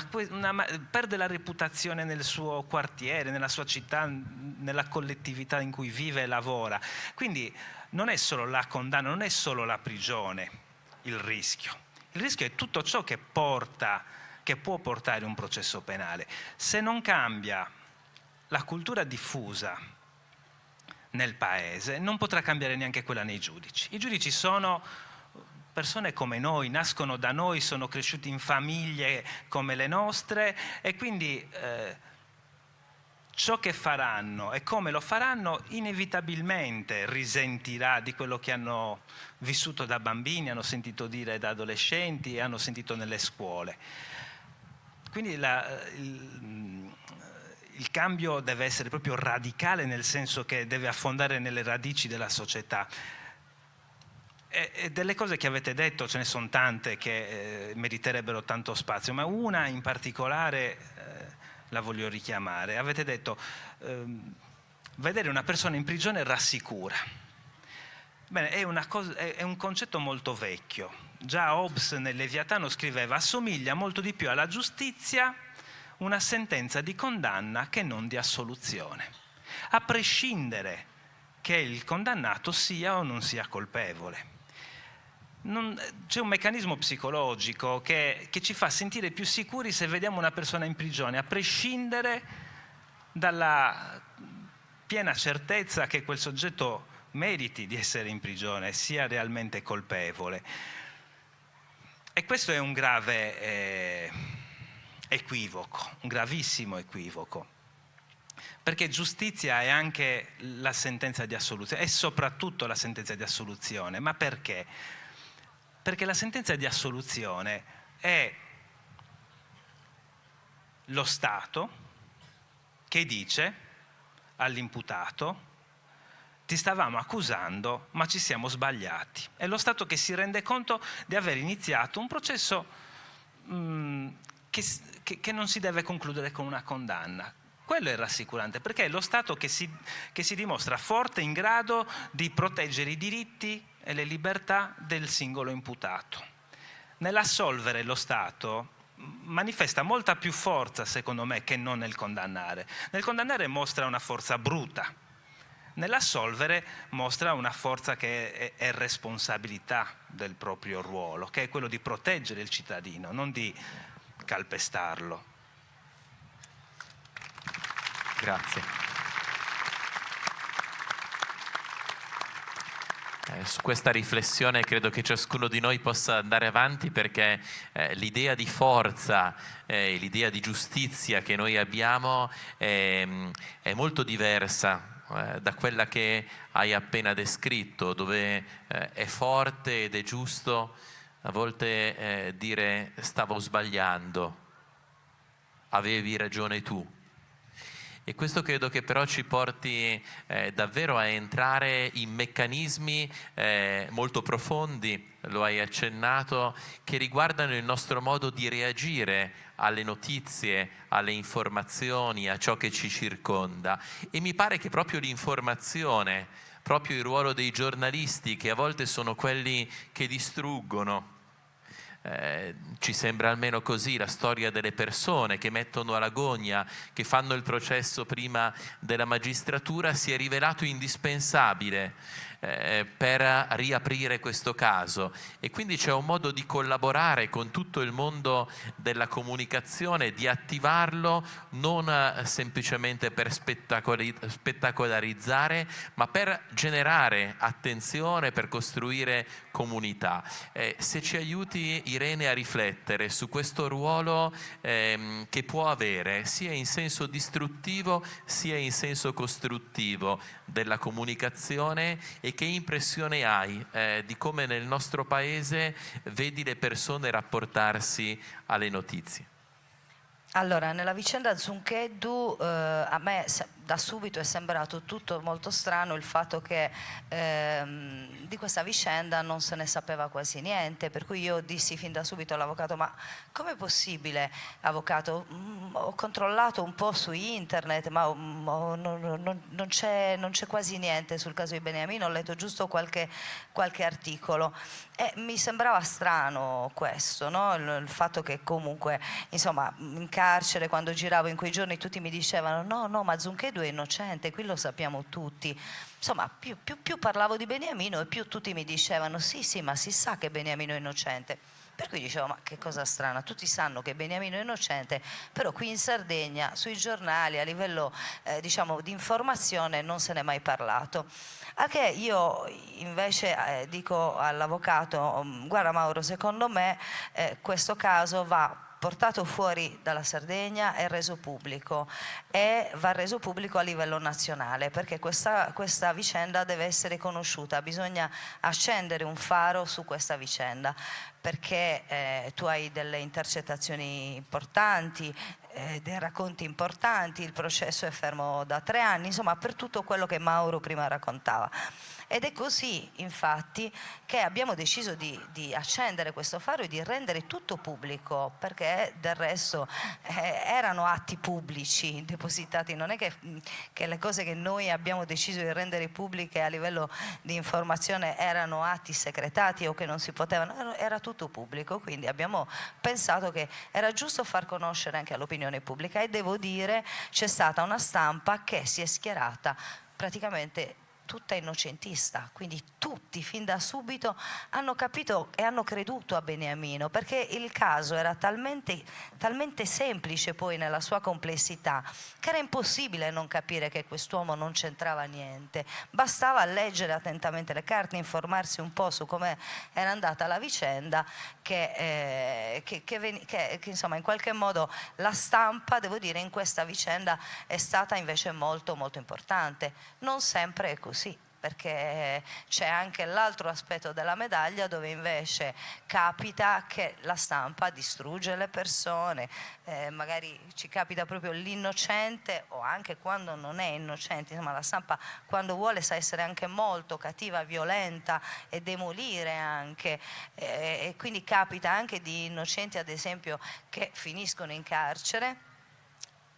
perde la reputazione nel suo quartiere, nella sua città, nella collettività in cui vive e lavora. Quindi non è solo la condanna, non è solo la prigione il rischio è tutto ciò che può portare un processo penale. Se non cambia la cultura diffusa nel paese, non potrà cambiare neanche quella nei giudici. I giudici sono persone come noi, nascono da noi, sono cresciuti in famiglie come le nostre e quindi ciò che faranno e come lo faranno inevitabilmente risentirà di quello che hanno vissuto da bambini, hanno sentito dire da adolescenti e hanno sentito nelle scuole. Quindi il cambio deve essere proprio radicale, nel senso che deve affondare nelle radici della società. E delle cose che avete detto ce ne sono tante che meriterebbero tanto spazio, ma una in particolare la voglio richiamare. Avete detto vedere una persona in prigione rassicura. Bene, è un concetto molto vecchio. Già Hobbes nel Leviatano scriveva: assomiglia molto di più alla giustizia una sentenza di condanna che non di assoluzione, a prescindere che il condannato sia o non sia colpevole. C'è un meccanismo psicologico che ci fa sentire più sicuri se vediamo una persona in prigione, a prescindere dalla piena certezza che quel soggetto meriti di essere in prigione, sia realmente colpevole. E questo è un grave equivoco, un gravissimo equivoco, perché giustizia è anche la sentenza di assoluzione, e soprattutto la sentenza di assoluzione. Ma perché? Perché la sentenza di assoluzione è lo Stato che dice all'imputato: ti stavamo accusando ma ci siamo sbagliati. È lo Stato che si rende conto di aver iniziato un processo che non si deve concludere con una condanna. Quello è rassicurante, perché è lo Stato che si dimostra forte, in grado di proteggere i diritti e le libertà del singolo imputato. Nell'assolvere lo Stato manifesta molta più forza, secondo me, che non nel condannare. Nel condannare mostra una forza bruta, nell'assolvere mostra una forza che è responsabilità del proprio ruolo, che è quello di proteggere il cittadino, non di calpestarlo. Grazie. Su questa riflessione credo che ciascuno di noi possa andare avanti, perché l'idea di forza, l'idea di giustizia che noi abbiamo è molto diversa da quella che hai appena descritto, dove è forte ed è giusto a volte dire stavo sbagliando, avevi ragione tu. E questo credo che però ci porti davvero a entrare in meccanismi molto profondi, lo hai accennato, che riguardano il nostro modo di reagire alle notizie, alle informazioni, a ciò che ci circonda. E mi pare che proprio l'informazione, proprio il ruolo dei giornalisti, che a volte sono quelli che distruggono, ci sembra almeno così, la storia delle persone che mettono alla gogna, che fanno il processo prima della magistratura, si è rivelato indispensabile per riaprire questo caso. E quindi c'è un modo di collaborare con tutto il mondo della comunicazione, di attivarlo non semplicemente per spettacolarizzare, ma per generare attenzione, per costruire comunità. Se ci aiuti, Irene, a riflettere su questo ruolo che può avere sia in senso distruttivo sia in senso costruttivo della comunicazione, e che impressione hai di come nel nostro paese vedi le persone rapportarsi alle notizie? Allora, nella vicenda Zuncheddu a me da subito è sembrato tutto molto strano il fatto che di questa vicenda non se ne sapeva quasi niente, per cui io dissi fin da subito all'avvocato: ma com'è possibile, avvocato? Ho controllato un po' su internet, ma non c'è quasi niente sul caso di Beniamino, ho letto giusto qualche articolo. E mi sembrava strano questo, no? Il fatto che comunque, insomma, in carcere, quando giravo in quei giorni, tutti mi dicevano no, ma Zuncheddu è innocente, qui lo sappiamo tutti. Insomma, più parlavo di Beniamino e più tutti mi dicevano sì, ma si sa che Beniamino è innocente. Per cui dicevo, ma che cosa strana, tutti sanno che Beniamino è innocente, però qui in Sardegna, sui giornali, a livello diciamo di informazione non se n'è mai parlato. A che io invece dico all'avvocato, guarda Mauro, secondo me questo caso va portato fuori dalla Sardegna e reso pubblico, e va reso pubblico a livello nazionale, perché questa vicenda deve essere conosciuta, bisogna accendere un faro su questa vicenda, perché tu hai delle intercettazioni importanti, dei racconti importanti, il processo è fermo da 3 anni, insomma per tutto quello che Mauro prima raccontava. Ed è così, infatti, che abbiamo deciso di accendere questo faro e di rendere tutto pubblico, perché del resto erano atti pubblici depositati, non è che le cose che noi abbiamo deciso di rendere pubbliche a livello di informazione erano atti segretati o che non si potevano, era tutto pubblico, quindi abbiamo pensato che era giusto far conoscere anche all'opinione pubblica, e devo dire c'è stata una stampa che si è schierata praticamente tutta innocentista, quindi tutti fin da subito hanno capito e hanno creduto a Beniamino, perché il caso era talmente semplice poi nella sua complessità che era impossibile non capire che quest'uomo non c'entrava niente, bastava leggere attentamente le carte, informarsi un po' su come era andata la vicenda, che insomma in qualche modo la stampa, devo dire, in questa vicenda è stata invece molto molto importante. Non sempre è così, perché c'è anche l'altro aspetto della medaglia, dove invece capita che la stampa distrugge le persone, magari ci capita proprio l'innocente, o anche quando non è innocente, insomma la stampa quando vuole sa essere anche molto cattiva, violenta e demolire anche, e quindi capita anche di innocenti ad esempio che finiscono in carcere,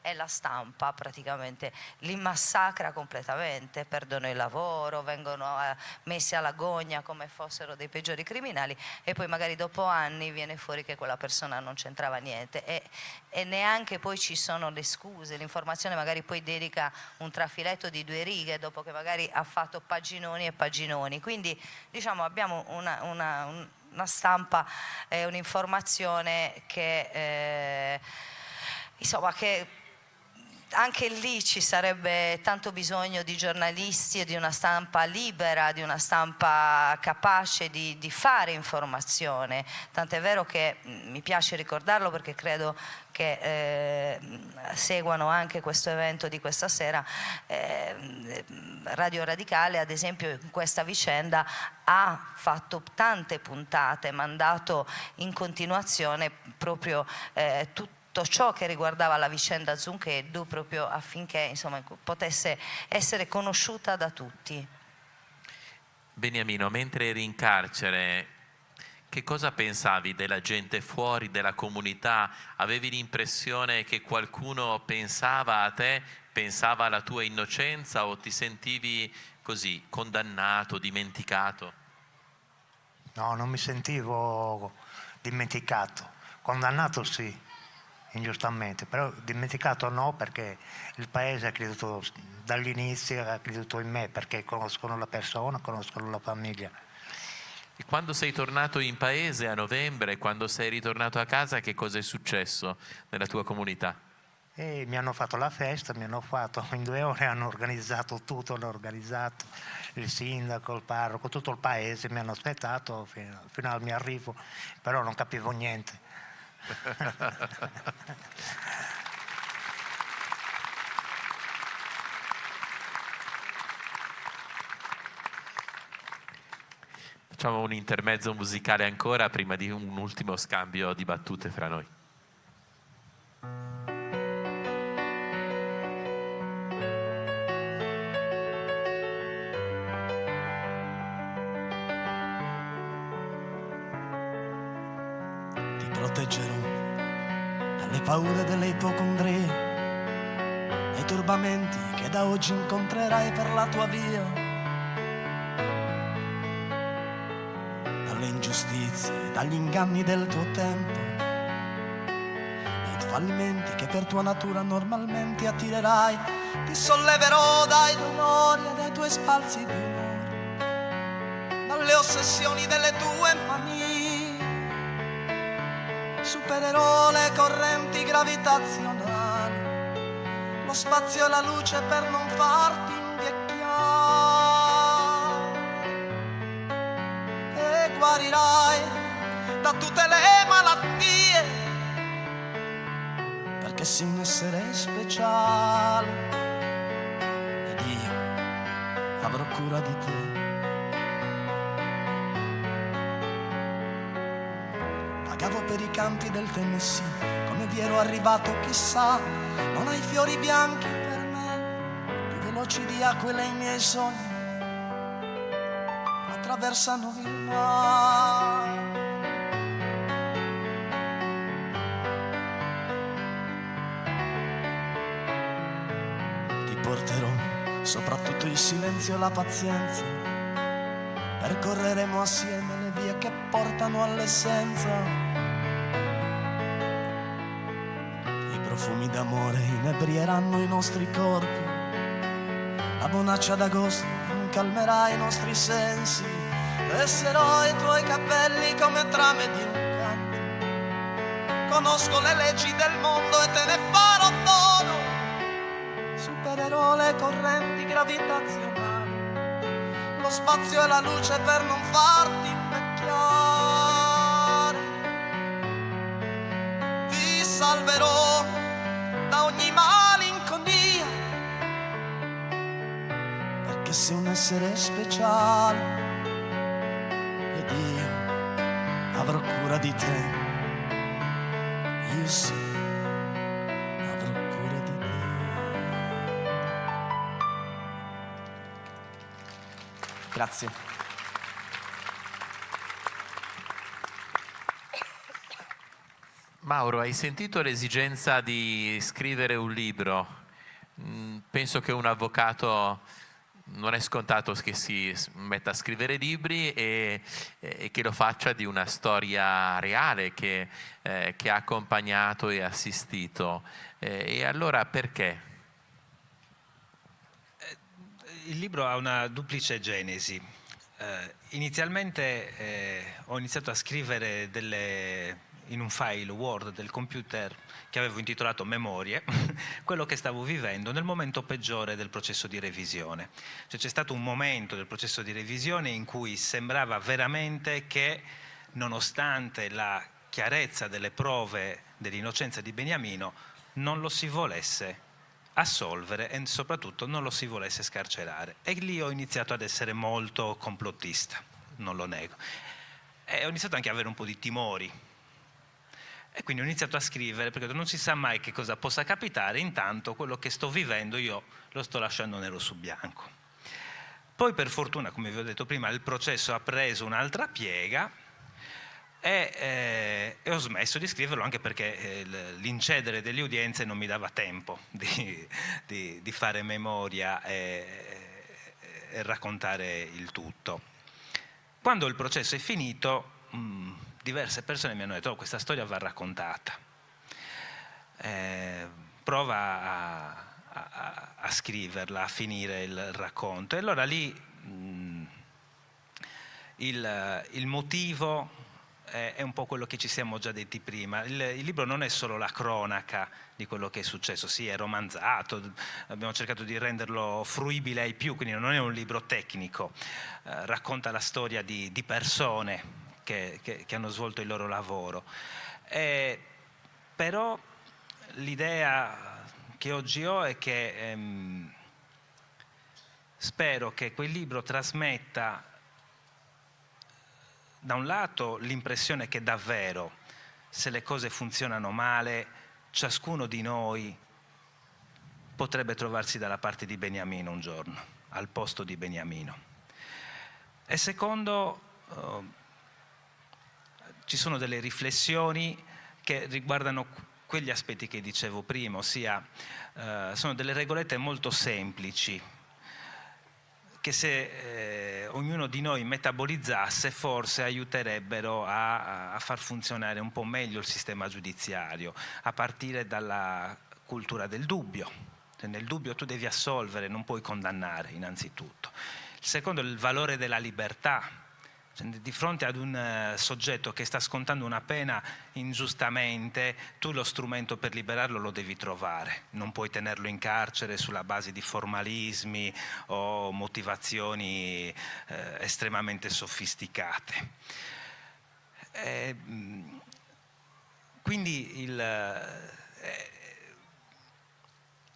e la stampa praticamente li massacra completamente, perdono il lavoro, vengono messi alla gogna come fossero dei peggiori criminali, e poi magari dopo anni viene fuori che quella persona non c'entrava niente, e neanche poi ci sono le scuse, l'informazione magari poi dedica un trafiletto di 2 righe dopo che magari ha fatto paginoni e paginoni, quindi diciamo abbiamo una stampa e un'informazione che insomma che anche lì ci sarebbe tanto bisogno di giornalisti e di una stampa libera, di una stampa capace di fare informazione, tant'è vero che mi piace ricordarlo perché credo che seguano anche questo evento di questa sera. Radio Radicale ad esempio in questa vicenda ha fatto tante puntate, mandato in continuazione proprio tutto ciò che riguardava la vicenda Zuncheddu, proprio affinché insomma potesse essere conosciuta da tutti. Beniamino, mentre eri in carcere, che cosa pensavi della gente fuori, della comunità? Avevi l'impressione che qualcuno pensava a te, pensava alla tua innocenza, o ti sentivi così condannato, dimenticato? No, non mi sentivo dimenticato, condannato sì, ingiustamente, però dimenticato no, perché il paese ha creduto dall'inizio, ha creduto in me, perché conoscono la persona, conoscono la famiglia. E quando sei tornato in paese a novembre, quando sei ritornato a casa, che cosa è successo nella tua comunità? E mi hanno fatto la festa, in 2 ore hanno organizzato tutto, il sindaco, il parroco, tutto il paese mi hanno aspettato fino al mio arrivo, però non capivo niente. Facciamo un intermezzo musicale ancora prima di un ultimo scambio di battute fra noi. Ti proteggerò dalle paure delle ipocondrie, dai turbamenti che da oggi incontrerai per la tua via, dalle ingiustizie, dagli inganni del tuo tempo, dai fallimenti che per tua natura normalmente attirerai. Ti solleverò dai dolori e dai tuoi spalzi di umore, dalle ossessioni delle tue manie, supererò le correnti gravitazionali, lo spazio e la luce per non farti invecchiare, e guarirai da tutte le malattie, perché sei un essere speciale ed io avrò cura di te. Vagavo per i campi del Tennessee, come vi ero arrivato chissà, non hai fiori bianchi per me, più veloci di aquile i miei sogni attraversano il mare. Ti porterò soprattutto il silenzio e la pazienza, percorreremo assieme le vie che portano all'essenza. I profumi d'amore inebrieranno i nostri corpi, la bonaccia d'agosto calmerà i nostri sensi, tesserò i tuoi capelli come trame di un canto, conosco le leggi del mondo e te ne farò dono, supererò le correnti gravitazionali, lo spazio e la luce per non farti invecchiare, ti salverò da ogni malinconia, perché sei un essere speciale ed io avrò cura di te, io sì, avrò cura di te. Grazie. Mauro, hai sentito l'esigenza di scrivere un libro? Penso che un avvocato non è scontato che si metta a scrivere libri e che lo faccia di una storia reale che ha accompagnato e assistito. E allora perché? Il libro ha una duplice genesi. Inizialmente ho iniziato a scrivere in un file Word del computer che avevo intitolato Memorie, quello che stavo vivendo nel momento peggiore del processo di revisione. Cioè, c'è stato un momento del processo di revisione in cui sembrava veramente che, nonostante la chiarezza delle prove dell'innocenza di Beniamino, non lo si volesse assolvere e soprattutto non lo si volesse scarcerare. E lì ho iniziato ad essere molto complottista, non lo nego. E ho iniziato anche ad avere un po' di timori. E quindi ho iniziato a scrivere, perché non si sa mai che cosa possa capitare, intanto quello che sto vivendo io lo sto lasciando nero su bianco. Poi per fortuna, come vi ho detto prima, il processo ha preso un'altra piega e ho smesso di scriverlo, anche perché l'incedere delle udienze non mi dava tempo di fare memoria e raccontare il tutto. Quando il processo è finito, diverse persone mi hanno detto: questa storia va raccontata, prova a scriverla, a finire il racconto. E allora lì il motivo è un po' quello che ci siamo già detti prima. Il libro non è solo la cronaca di quello che è successo, sì, è romanzato, abbiamo cercato di renderlo fruibile ai più, quindi non è un libro tecnico, racconta la storia di persone che hanno svolto il loro lavoro. Però l'idea che oggi ho è che spero che quel libro trasmetta da un lato l'impressione che davvero, se le cose funzionano male, ciascuno di noi potrebbe trovarsi dalla parte di Beniamino un giorno, al posto di Beniamino. E secondo, ci sono delle riflessioni che riguardano quegli aspetti che dicevo prima, ossia sono delle regolette molto semplici che se ognuno di noi metabolizzasse forse aiuterebbero a far funzionare un po' meglio il sistema giudiziario, a partire dalla cultura del dubbio. Nel dubbio tu devi assolvere, non puoi condannare innanzitutto. Il secondo è il valore della libertà, Di fronte ad un soggetto che sta scontando una pena ingiustamente, tu lo strumento per liberarlo lo devi trovare. Non puoi tenerlo in carcere sulla base di formalismi o motivazioni estremamente sofisticate. Quindi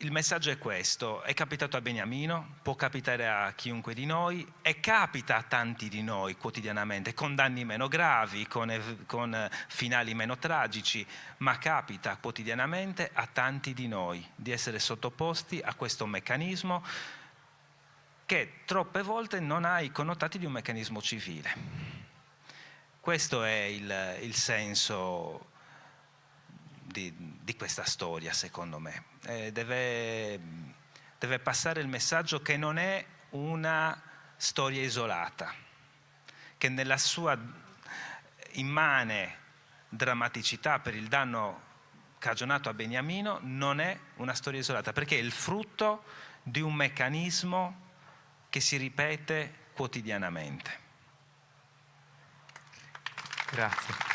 il messaggio è questo: è capitato a Beniamino, può capitare a chiunque di noi e capita a tanti di noi quotidianamente, con danni meno gravi, con finali meno tragici, ma capita quotidianamente a tanti di noi di essere sottoposti a questo meccanismo che troppe volte non ha i connotati di un meccanismo civile. Questo è il senso di questa storia, secondo me. Deve passare il messaggio che non è una storia isolata, che nella sua immane drammaticità per il danno cagionato a Beniamino non è una storia isolata, perché è il frutto di un meccanismo che si ripete quotidianamente. Grazie.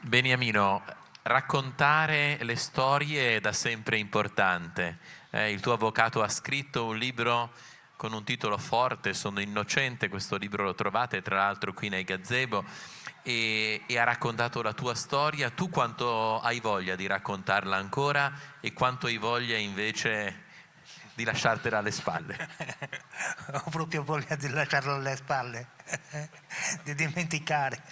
Beniamino, raccontare le storie è da sempre importante. Il tuo avvocato ha scritto un libro con un titolo forte, Sono innocente, questo libro lo trovate tra l'altro qui nei gazebo, e ha raccontato la tua storia. Tu quanto hai voglia di raccontarla ancora e quanto hai voglia invece di lasciartela alle spalle? Ho proprio voglia di lasciarla alle spalle, di dimenticare.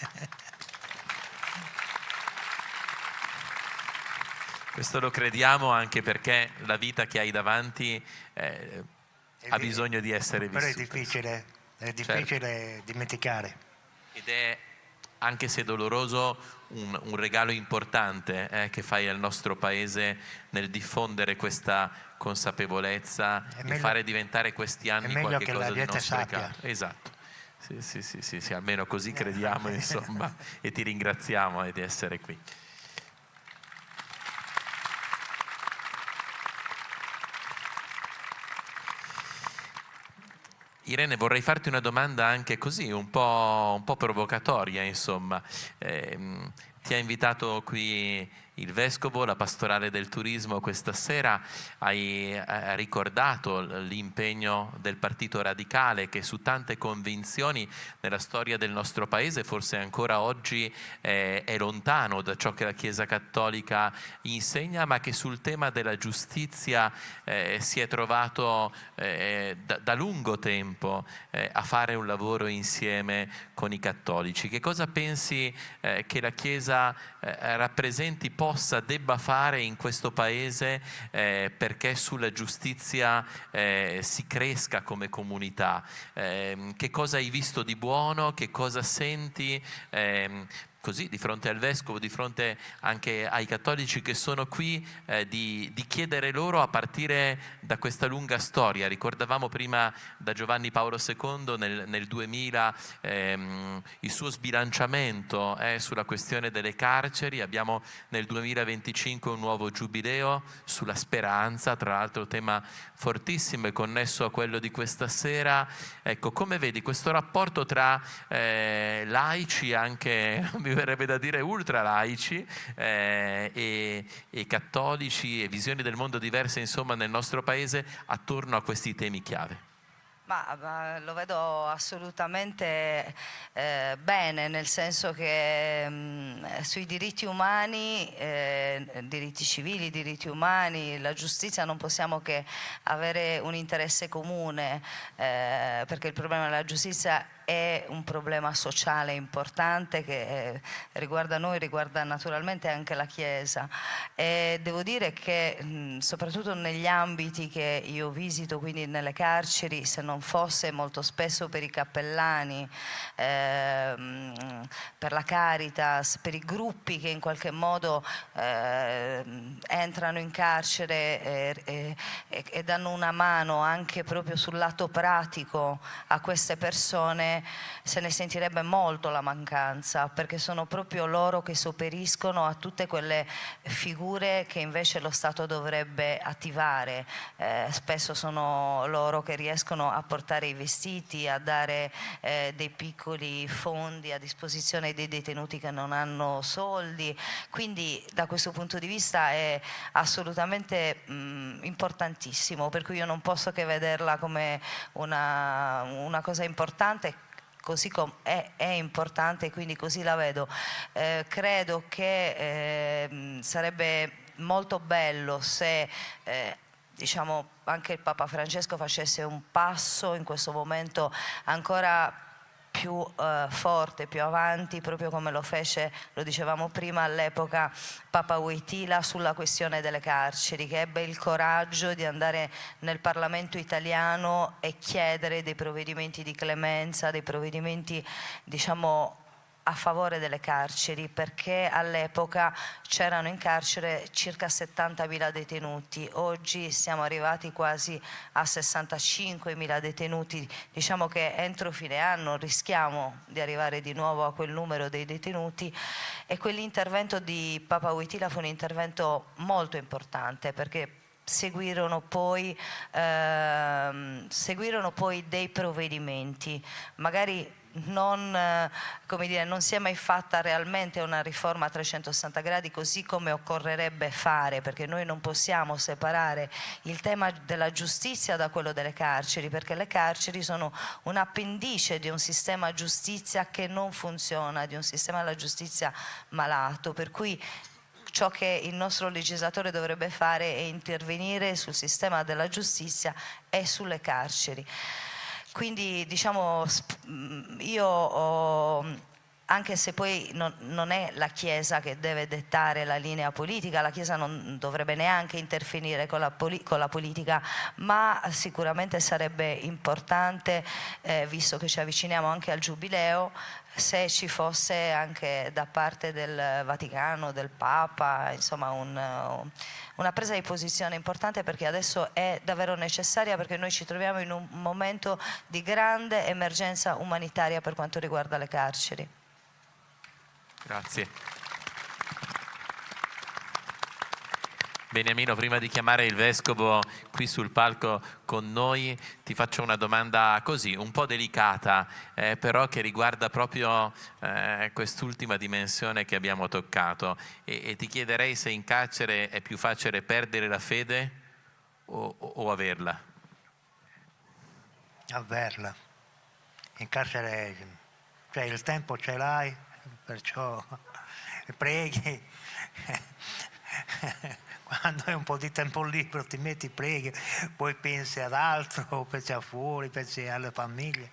Questo lo crediamo anche perché la vita che hai davanti ha bisogno di essere vissuta. Però è difficile dimenticare. Ed è, anche se doloroso, un regalo importante che fai al nostro paese nel diffondere questa consapevolezza e fare diventare questi anni qualche cosa di non sprecato. Esatto. Sì, almeno così crediamo, insomma, e ti ringraziamo di essere qui. Irene, vorrei farti una domanda anche così, un po' provocatoria, insomma. Ti ha invitato qui il Vescovo, la Pastorale del Turismo questa sera, hai ricordato l'impegno del Partito Radicale che su tante convinzioni nella storia del nostro Paese forse ancora oggi è lontano da ciò che la Chiesa Cattolica insegna, ma che sul tema della giustizia si è trovato da lungo tempo a fare un lavoro insieme con i cattolici. Che cosa pensi che la Chiesa rappresenti, debba fare in questo Paese perché sulla giustizia si cresca come comunità? Che cosa hai visto di buono? Che cosa senti? Così di fronte al Vescovo, di fronte anche ai cattolici che sono qui, di chiedere loro a partire da questa lunga storia. Ricordavamo prima da Giovanni Paolo II nel 2000 il suo sbilanciamento sulla questione delle carceri. Abbiamo nel 2025 un nuovo giubileo sulla speranza, tra l'altro tema fortissimo e connesso a quello di questa sera. Ecco, come vedi questo rapporto tra laici, anche mi verrebbe da dire ultra laici, e cattolici, e visioni del mondo diverse, insomma, nel nostro Paese attorno a questi temi chiave? Ma lo vedo assolutamente bene, nel senso che sui diritti umani, diritti civili, diritti umani, la giustizia, non possiamo che avere un interesse comune, perché il problema della giustizia è un problema sociale importante che riguarda noi, riguarda naturalmente anche la Chiesa, e devo dire che soprattutto negli ambiti che io visito, quindi nelle carceri, se non fosse molto spesso per i cappellani, per la Caritas, per i gruppi che in qualche modo entrano in carcere e danno una mano anche proprio sul lato pratico a queste persone, me se ne sentirebbe molto la mancanza, perché sono proprio loro che sopperiscono a tutte quelle figure che invece lo Stato dovrebbe attivare. Spesso sono loro che riescono a portare i vestiti, a dare dei piccoli fondi a disposizione dei detenuti che non hanno soldi, quindi da questo punto di vista è assolutamente importantissimo, per cui io non posso che vederla come una cosa importante, così come è importante, quindi così la vedo. Credo che sarebbe molto bello se diciamo anche il Papa Francesco facesse un passo in questo momento ancora più forte, più avanti, proprio come lo fece, lo dicevamo prima, all'epoca Papa Wojtyla sulla questione delle carceri, che ebbe il coraggio di andare nel Parlamento italiano e chiedere dei provvedimenti di clemenza, dei provvedimenti, diciamo, a favore delle carceri, perché all'epoca c'erano in carcere circa 70.000 detenuti, oggi siamo arrivati quasi a 65.000 detenuti, diciamo che entro fine anno rischiamo di arrivare di nuovo a quel numero dei detenuti, e quell'intervento di Papa Wojtyla fu un intervento molto importante, perché seguirono poi dei provvedimenti, magari non, come dire, non si è mai fatta realmente una riforma a 360 gradi così come occorrerebbe fare, perché noi non possiamo separare il tema della giustizia da quello delle carceri, perché le carceri sono un appendice di un sistema giustizia che non funziona, di un sistema della giustizia malato, per cui ciò che il nostro legislatore dovrebbe fare è intervenire sul sistema della giustizia e sulle carceri. Quindi diciamo, anche se poi non è la Chiesa che deve dettare la linea politica, la Chiesa non dovrebbe neanche intervenire con la politica, ma sicuramente sarebbe importante, visto che ci avviciniamo anche al Giubileo, se ci fosse anche da parte del Vaticano, del Papa, insomma una presa di posizione importante, perché adesso è davvero necessaria, perché noi ci troviamo in un momento di grande emergenza umanitaria per quanto riguarda le carceri. Grazie. Beniamino, prima di chiamare il Vescovo qui sul palco con noi, ti faccio una domanda così, un po' delicata, però che riguarda proprio quest'ultima dimensione che abbiamo toccato. E ti chiederei se in carcere è più facile perdere la fede o averla? Averla. In carcere, cioè, il tempo ce l'hai, perciò preghi. Quando hai un po' di tempo libero ti metti, preghi, poi pensi ad altro, pensi a fuori, pensi alle famiglie.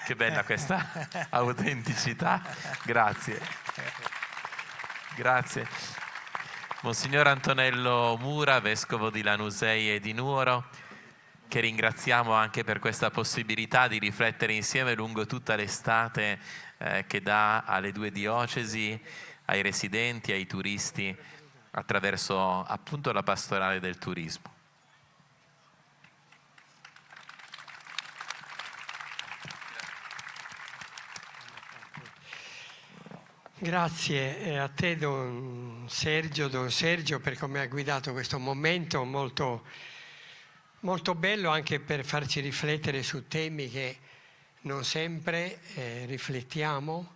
Che bella questa autenticità, grazie. Grazie. Monsignor Antonello Mura, Vescovo di Lanusei e di Nuoro, che ringraziamo anche per questa possibilità di riflettere insieme lungo tutta l'estate che dà alle due diocesi, ai residenti, ai turisti, attraverso appunto la pastorale del turismo. Grazie a te Don Sergio, per come ha guidato questo momento molto, molto bello, anche per farci riflettere su temi che non sempre riflettiamo,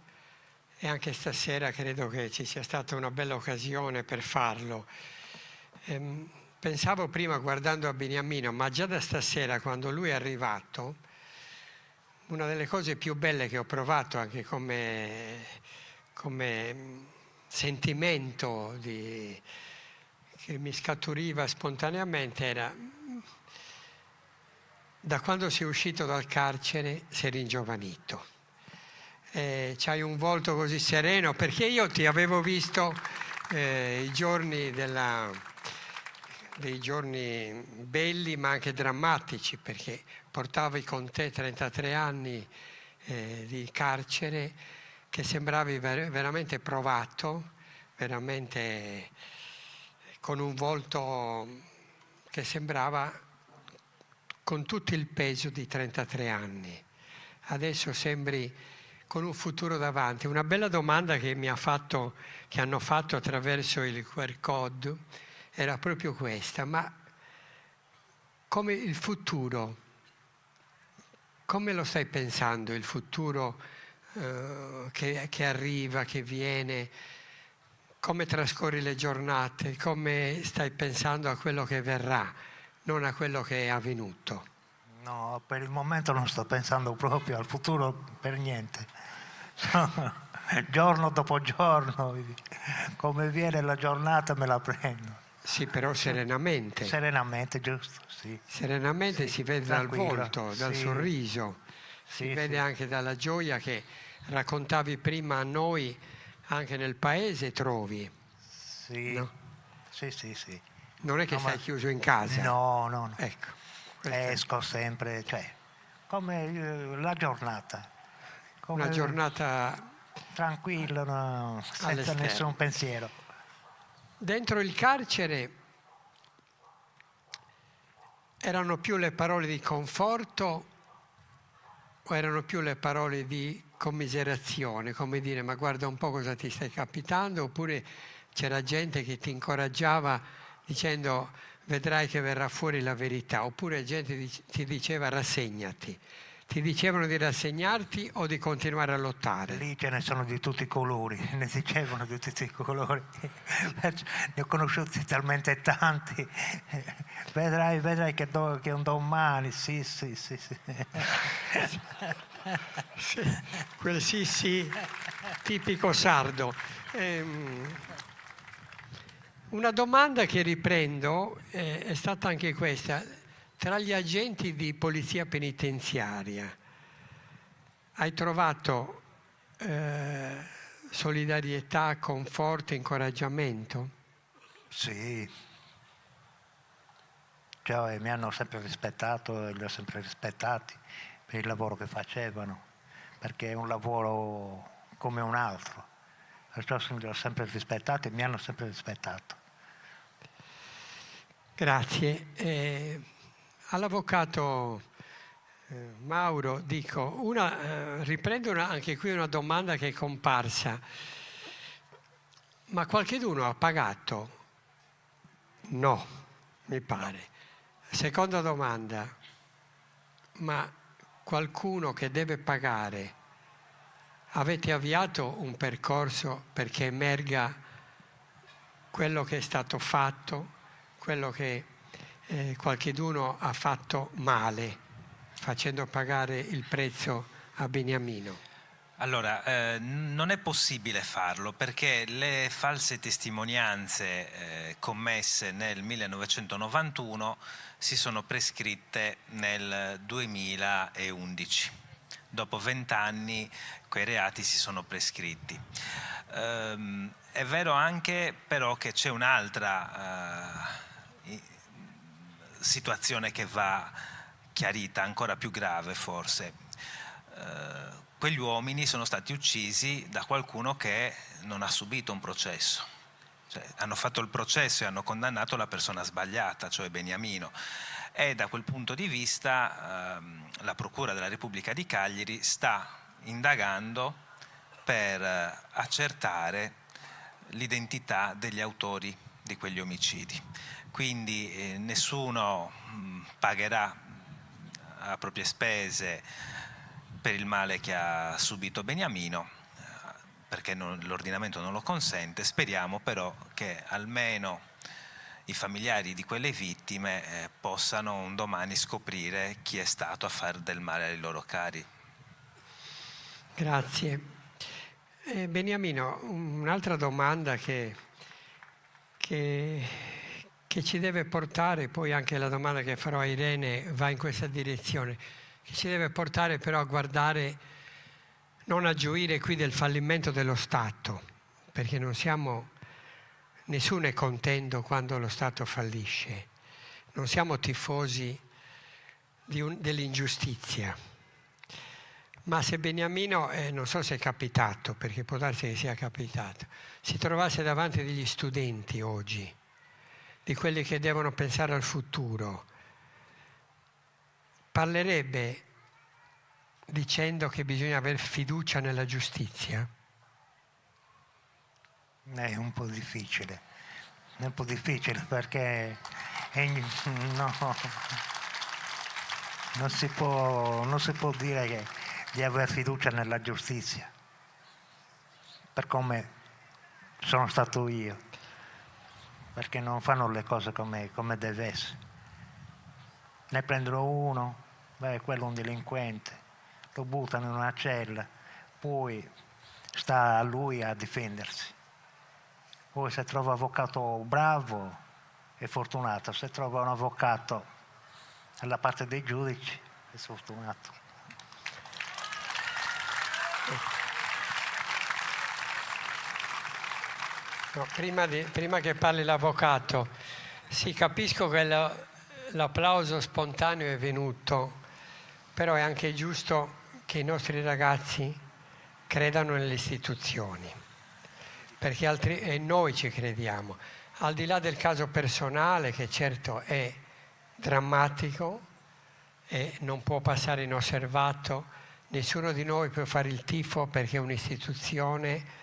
e anche stasera credo che ci sia stata una bella occasione per farlo. Pensavo prima, guardando a Beniamino, ma già da stasera, quando lui è arrivato, una delle cose più belle che ho provato anche come sentimento che mi scaturiva spontaneamente era: da quando sei uscito dal carcere sei ringiovanito. C'hai un volto così sereno, perché io ti avevo visto i giorni dei giorni belli ma anche drammatici, perché portavi con te 33 anni di carcere, che sembravi veramente provato, veramente con un volto che sembrava con tutto il peso di 33 anni. adesso sembri con un futuro davanti. Una bella domanda che hanno fatto attraverso il QR code era proprio questa: ma come il futuro, come lo stai pensando, il futuro che arriva, che viene? Come trascorri le giornate? Come stai pensando a quello che verrà, non a quello che è avvenuto? No, per il momento non sto pensando proprio al futuro per niente. Giorno dopo giorno, come viene la giornata me la prendo. Sì, però serenamente. Serenamente, giusto, sì. Serenamente sì, si vede dal tranquillo, volto, dal sì. sorriso, si Sì, vede sì. anche dalla gioia che raccontavi prima a noi, anche nel paese trovi. Sì, No? sì, sì, sì. Non è che No, stai chiuso in casa. No, no, no. Ecco. questo è Esco sempre, cioè, come la giornata. Come una giornata tranquillo, no, senza all'esterno. nessun pensiero. Dentro il carcere erano più le parole di conforto o erano più le parole di commiserazione, come dire ma guarda un po' cosa ti stai capitando, oppure c'era gente che ti incoraggiava dicendo vedrai che verrà fuori la verità, oppure gente ti diceva rassegnati? Ti dicevano di rassegnarti o di continuare a lottare? Lì ce ne sono di tutti i colori, ne dicevano di tutti i colori. Ne ho conosciuti talmente tanti. Vedrai che un domani, sì. Quel sì, tipico sardo. Una domanda che riprendo è stata anche questa. Tra gli agenti di polizia penitenziaria hai trovato solidarietà, conforto, incoraggiamento? Sì. Cioè, mi hanno sempre rispettato e li ho sempre rispettati per il lavoro che facevano, perché è un lavoro come un altro. Perciò li ho sempre rispettati e mi hanno sempre rispettato. Grazie. All'avvocato Mauro dico, riprendo anche qui una domanda che è comparsa. Ma qualcheduno ha pagato? No, mi pare. Seconda domanda, ma qualcuno che deve pagare, avete avviato un percorso perché emerga quello che è stato fatto, quello che qualcheduno ha fatto male, facendo pagare il prezzo a Beniamino? Allora, non è possibile farlo perché le false testimonianze commesse nel 1991 si sono prescritte nel 2011. Dopo 20 anni quei reati si sono prescritti. È vero anche però che c'è un'altra situazione che va chiarita, ancora più grave forse. Quegli uomini sono stati uccisi da qualcuno che non ha subito un processo. Cioè, hanno fatto il processo e hanno condannato la persona sbagliata, cioè Beniamino. E da quel punto di vista la Procura della Repubblica di Cagliari sta indagando per accertare l'identità degli autori di quegli omicidi. Quindi nessuno pagherà a proprie spese per il male che ha subito Beniamino, perché l'ordinamento non lo consente. Speriamo però che almeno i familiari di quelle vittime possano un domani scoprire chi è stato a fare del male ai loro cari. Grazie. Beniamino, un'altra domanda che ci deve portare, poi anche la domanda che farò a Irene va in questa direzione, che ci deve portare però a guardare, non a gioire qui del fallimento dello Stato, perché nessuno è contento quando lo Stato fallisce, non siamo tifosi dell'ingiustizia. Ma se Beniamino, non so se è capitato, perché può darsi che sia capitato, si trovasse davanti degli studenti oggi, di quelli che devono pensare al futuro, parlerebbe dicendo che bisogna avere fiducia nella giustizia? È un po' difficile perché no, non si può dire di avere fiducia nella giustizia per come sono stato io, perché non fanno le cose come deve essere. Ne prendono uno, quello è un delinquente, lo buttano in una cella, poi sta a lui a difendersi. Poi se trova un avvocato bravo è fortunato, se trova un avvocato alla parte dei giudici è sfortunato. No, prima che parli l'avvocato, sì, capisco che l'applauso spontaneo è venuto, però è anche giusto che i nostri ragazzi credano nelle istituzioni, perché e noi ci crediamo, al di là del caso personale, che certo è drammatico e non può passare inosservato. Nessuno di noi può fare il tifo perché è un'istituzione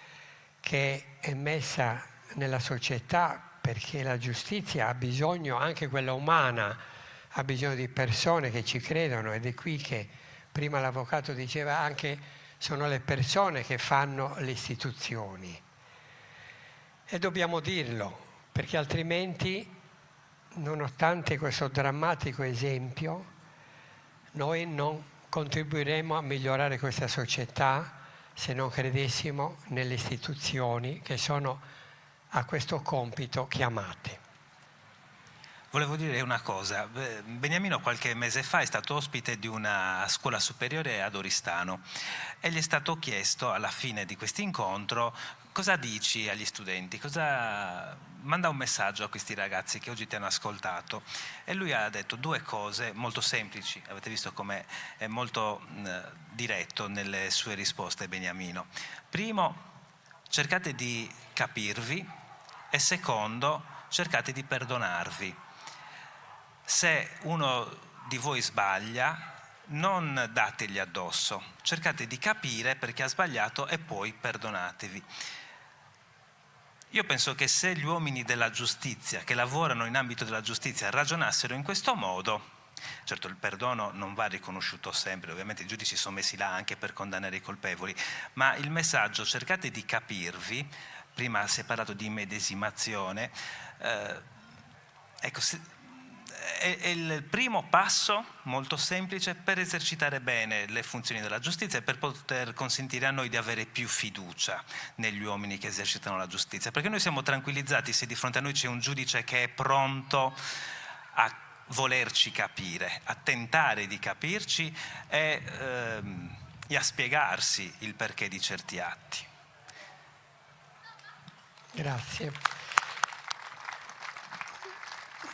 che è messa nella società, perché la giustizia ha bisogno, anche quella umana, ha bisogno di persone che ci credono, ed è qui che prima l'avvocato diceva anche sono le persone che fanno le istituzioni. E dobbiamo dirlo, perché altrimenti, nonostante questo drammatico esempio, noi non contribuiremo a migliorare questa società se non credessimo nelle istituzioni che sono a questo compito chiamate. Volevo dire una cosa, Beniamino qualche mese fa è stato ospite di una scuola superiore ad Oristano e gli è stato chiesto alla fine di questo incontro cosa dici agli studenti, manda un messaggio a questi ragazzi che oggi ti hanno ascoltato, e lui ha detto due cose molto semplici. Avete visto come è molto diretto nelle sue risposte Beniamino. Primo, cercate di capirvi, e secondo, cercate di perdonarvi. Se uno di voi sbaglia, non dategli addosso, cercate di capire perché ha sbagliato e poi perdonatevi. Io penso che se gli uomini della giustizia, che lavorano in ambito della giustizia, ragionassero in questo modo, certo il perdono non va riconosciuto sempre, ovviamente i giudici sono messi là anche per condannare i colpevoli, ma il messaggio cercate di capirvi, prima si è parlato di immedesimazione, ecco, è il primo passo molto semplice per esercitare bene le funzioni della giustizia e per poter consentire a noi di avere più fiducia negli uomini che esercitano la giustizia, perché noi siamo tranquillizzati se di fronte a noi c'è un giudice che è pronto a volerci capire, a tentare di capirci e a spiegarsi il perché di certi atti. Grazie.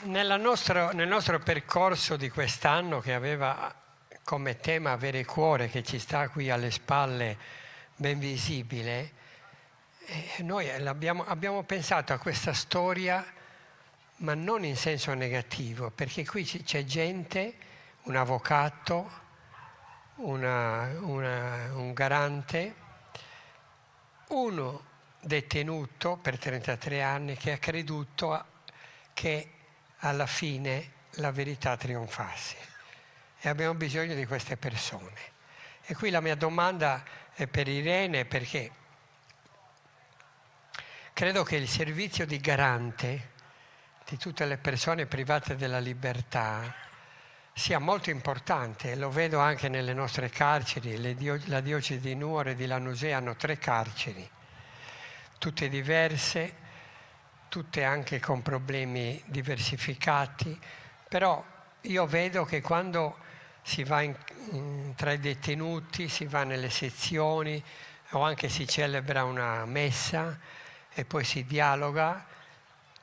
Nel nostro percorso di quest'anno, che aveva come tema avere cuore, che ci sta qui alle spalle ben visibile, noi abbiamo pensato a questa storia, ma non in senso negativo, perché qui c'è gente, un avvocato, un garante, uno detenuto per 33 anni che ha creduto che alla fine la verità trionfasse, e abbiamo bisogno di queste persone. E qui la mia domanda è per Irene, perché credo che il servizio di garante di tutte le persone private della libertà sia molto importante. Lo vedo anche nelle nostre carceri. La diocesi di Nuoro e di Lanusei hanno 3 carceri, tutte diverse, tutte anche con problemi diversificati, però io vedo che quando si va tra i detenuti, si va nelle sezioni o anche si celebra una messa e poi si dialoga,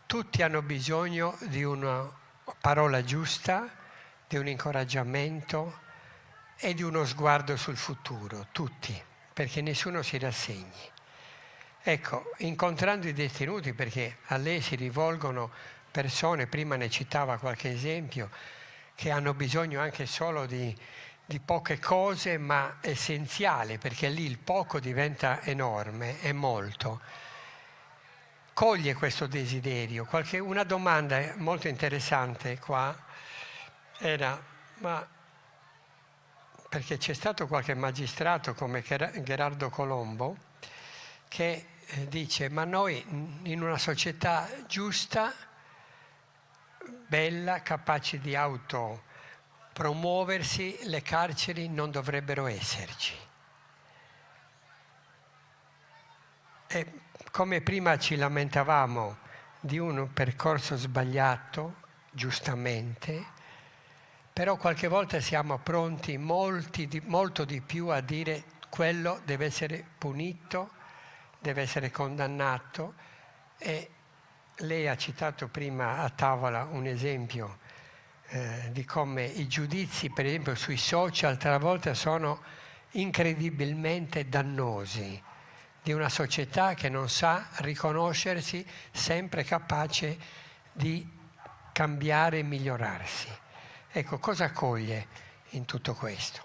tutti hanno bisogno di una parola giusta, di un incoraggiamento e di uno sguardo sul futuro, tutti, perché nessuno si rassegni. Ecco, incontrando i detenuti, perché a lei si rivolgono persone, prima ne citava qualche esempio, che hanno bisogno anche solo di di poche cose ma essenziale, perché lì il poco diventa enorme, è molto. Coglie questo desiderio. Una domanda molto interessante qua era, ma perché c'è stato qualche magistrato come Gherardo Colombo che dice, ma noi in una società giusta, bella, capace di autopromuoversi, le carceri non dovrebbero esserci. E come prima ci lamentavamo di un percorso sbagliato, giustamente, però qualche volta siamo pronti molto di più a dire quello deve essere punito, deve essere condannato. E lei ha citato prima a tavola un esempio di come i giudizi, per esempio sui social, talvolta sono incredibilmente dannosi, di una società che non sa riconoscersi sempre capace di cambiare e migliorarsi. Ecco, cosa coglie in tutto questo?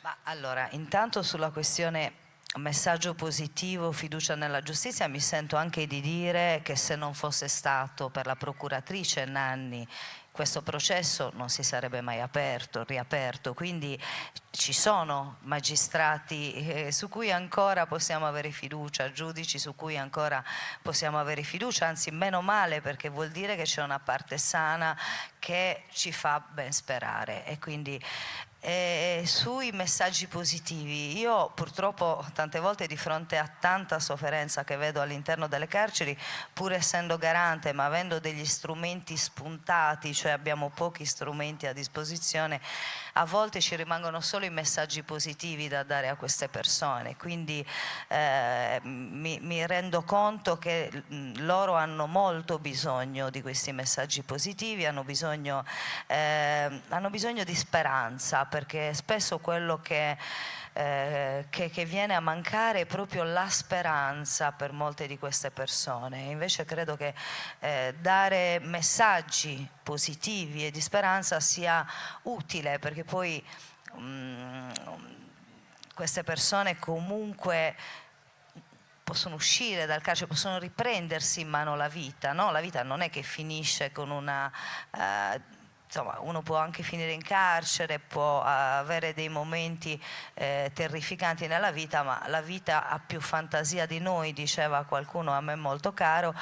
Ma allora, intanto sulla questione messaggio positivo, fiducia nella giustizia, mi sento anche di dire che se non fosse stato per la procuratrice Nanni questo processo non si sarebbe mai riaperto, quindi ci sono magistrati su cui ancora possiamo avere fiducia, giudici su cui ancora possiamo avere fiducia, anzi meno male, perché vuol dire che c'è una parte sana che ci fa ben sperare. E quindi sui messaggi positivi, io purtroppo tante volte di fronte a tanta sofferenza che vedo all'interno delle carceri, pur essendo garante ma avendo degli strumenti spuntati, cioè abbiamo pochi strumenti a disposizione, a volte ci rimangono solo i messaggi positivi da dare a queste persone, quindi mi rendo conto che loro hanno molto bisogno di questi messaggi positivi, hanno bisogno di speranza, perché spesso quello che viene a mancare è proprio la speranza per molte di queste persone. Invece credo che dare messaggi positivi e di speranza sia utile, perché poi queste persone comunque possono uscire dal carcere, possono riprendersi in mano la vita, no? La vita non è che finisce con una... Insomma, uno può anche finire in carcere, può avere dei momenti terrificanti nella vita, ma la vita ha più fantasia di noi, diceva qualcuno a me molto caro,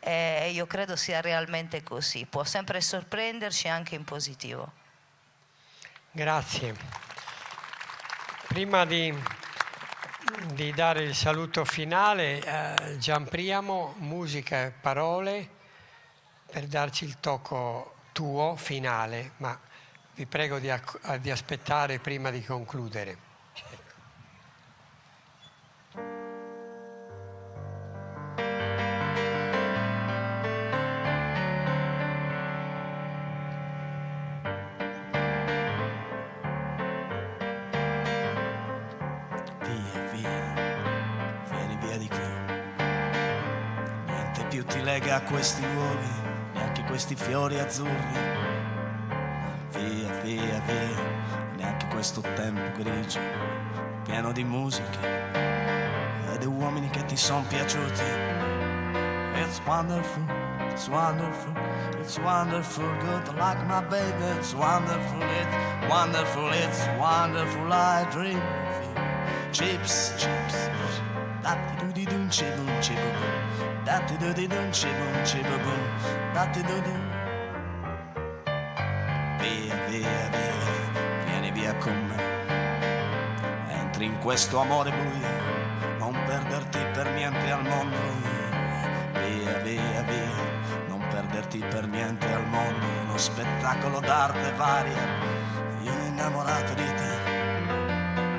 e io credo sia realmente così. Può sempre sorprenderci anche in positivo. Grazie. Prima di dare il saluto finale, Gianpriamo, musica e parole per darci il tocco tuo finale, ma vi prego di aspettare prima di concludere. Via, vieni via di qui. Niente più ti lega a questi luoghi, neanche questi fiori azzurri. Via, neanche questo tempo grigio, pieno di musiche e di uomini che ti son piaciuti. It's wonderful, it's wonderful, it's wonderful, good like my baby. It's wonderful, it's wonderful, it's wonderful, I dream of you. Chips, datti-doo-di-doo, chibum, chibum, datti-doo-di-doo, chibum, chibum, datti-doo-doo. Via, vieni via con me. Entri in questo amore buio, non perderti per niente al mondo. Via, non perderti per niente al mondo. Uno spettacolo d'arte varia, io innamorato di te.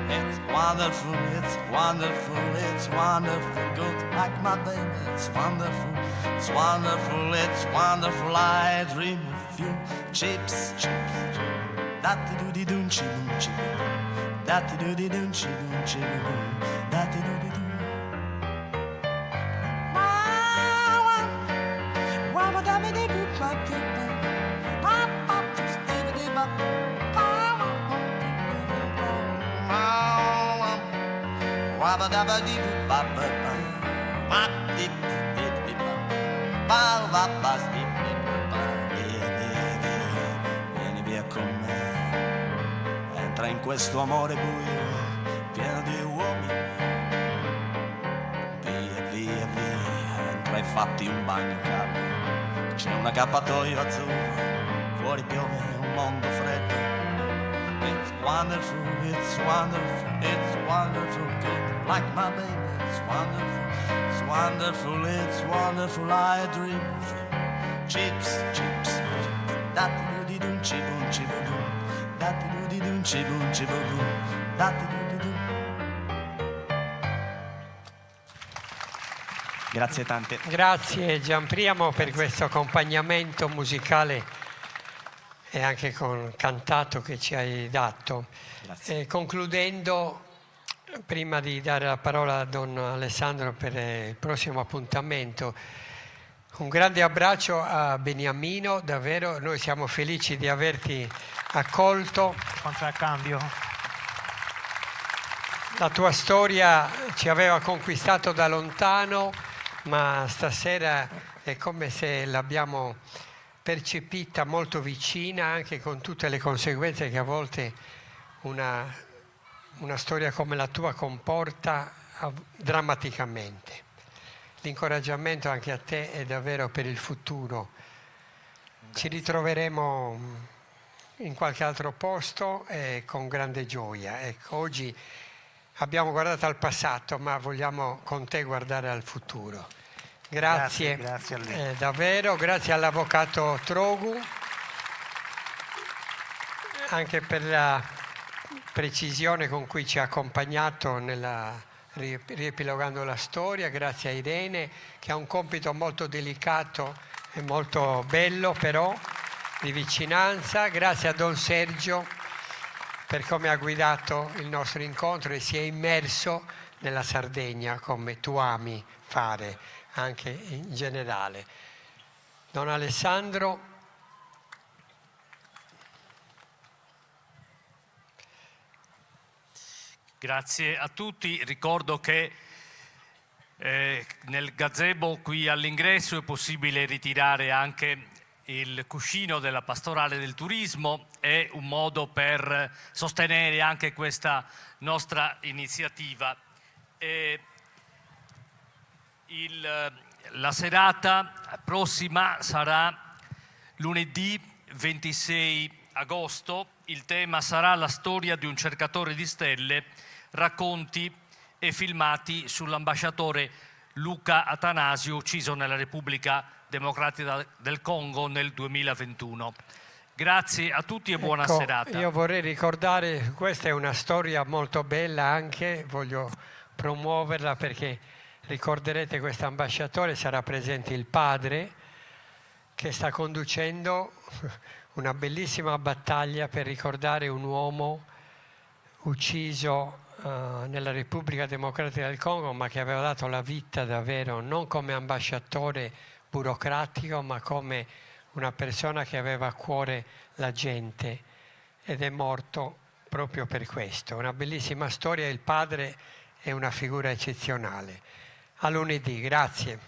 It's wonderful, it's wonderful, it's wonderful, good like my baby. It's wonderful, it's wonderful, it's wonderful, I dream of you. Chips, datti-doo-di-doo, chibum, chibum, datti-doo-di-doo, chibum, chibum, datti-doo-di-doo. Vieni via con me, entra in questo amore buio, pieno di uomini. Via, via, via, entra e fatti un bagno caldo. C'è un accappatoio azzurro, fuori piove un mondo freddo. It's wonderful, it's wonderful, it's wonderful, good, like my baby. It's wonderful, it's wonderful, it's wonderful, I dream of you. Chips, chips, da-di-do-di-dum, chibum, chibum, da-di-do-di-dum, chibum, chibum, da-di-do-di-dum. Grazie tante. Grazie Gianpriamo per questo accompagnamento musicale e anche con cantato che ci hai dato. Concludendo, prima di dare la parola a Don Alessandro per il prossimo appuntamento, un grande abbraccio a Beniamino, davvero noi siamo felici di averti accolto. Contraccambio. La tua storia ci aveva conquistato da lontano, ma stasera è come se l'abbiamo percepita molto vicina, anche con tutte le conseguenze che a volte una storia come la tua comporta drammaticamente. L'incoraggiamento anche a te è davvero per il futuro. Ci ritroveremo in qualche altro posto e con grande gioia. Ecco, oggi abbiamo guardato al passato, ma vogliamo con te guardare al futuro. Grazie, grazie a lei. Davvero, grazie all'avvocato Trogu, anche per la precisione con cui ci ha accompagnato riepilogando la storia, grazie a Irene che ha un compito molto delicato e molto bello però di vicinanza, grazie a Don Sergio per come ha guidato il nostro incontro e si è immerso nella Sardegna come tu ami fare anche in generale. Don Alessandro. Grazie a tutti. Ricordo che nel gazebo qui all'ingresso è possibile ritirare anche il cuscino della pastorale del turismo. È un modo per sostenere anche questa nostra iniziativa. La serata prossima sarà lunedì 26 agosto. Il tema sarà la storia di un cercatore di stelle, racconti e filmati sull'ambasciatore Luca Atanasio, ucciso nella Repubblica Democratica del Congo nel 2021. Grazie a tutti e buona serata. Io vorrei ricordare, questa è una storia molto bella anche, voglio promuoverla perché ricorderete questo ambasciatore, sarà presente il padre che sta conducendo una bellissima battaglia per ricordare un uomo ucciso nella Repubblica Democratica del Congo, ma che aveva dato la vita davvero non come ambasciatore burocratico, ma come una persona che aveva a cuore la gente ed è morto proprio per questo. Una bellissima storia, il padre è una figura eccezionale. A lunedì, grazie.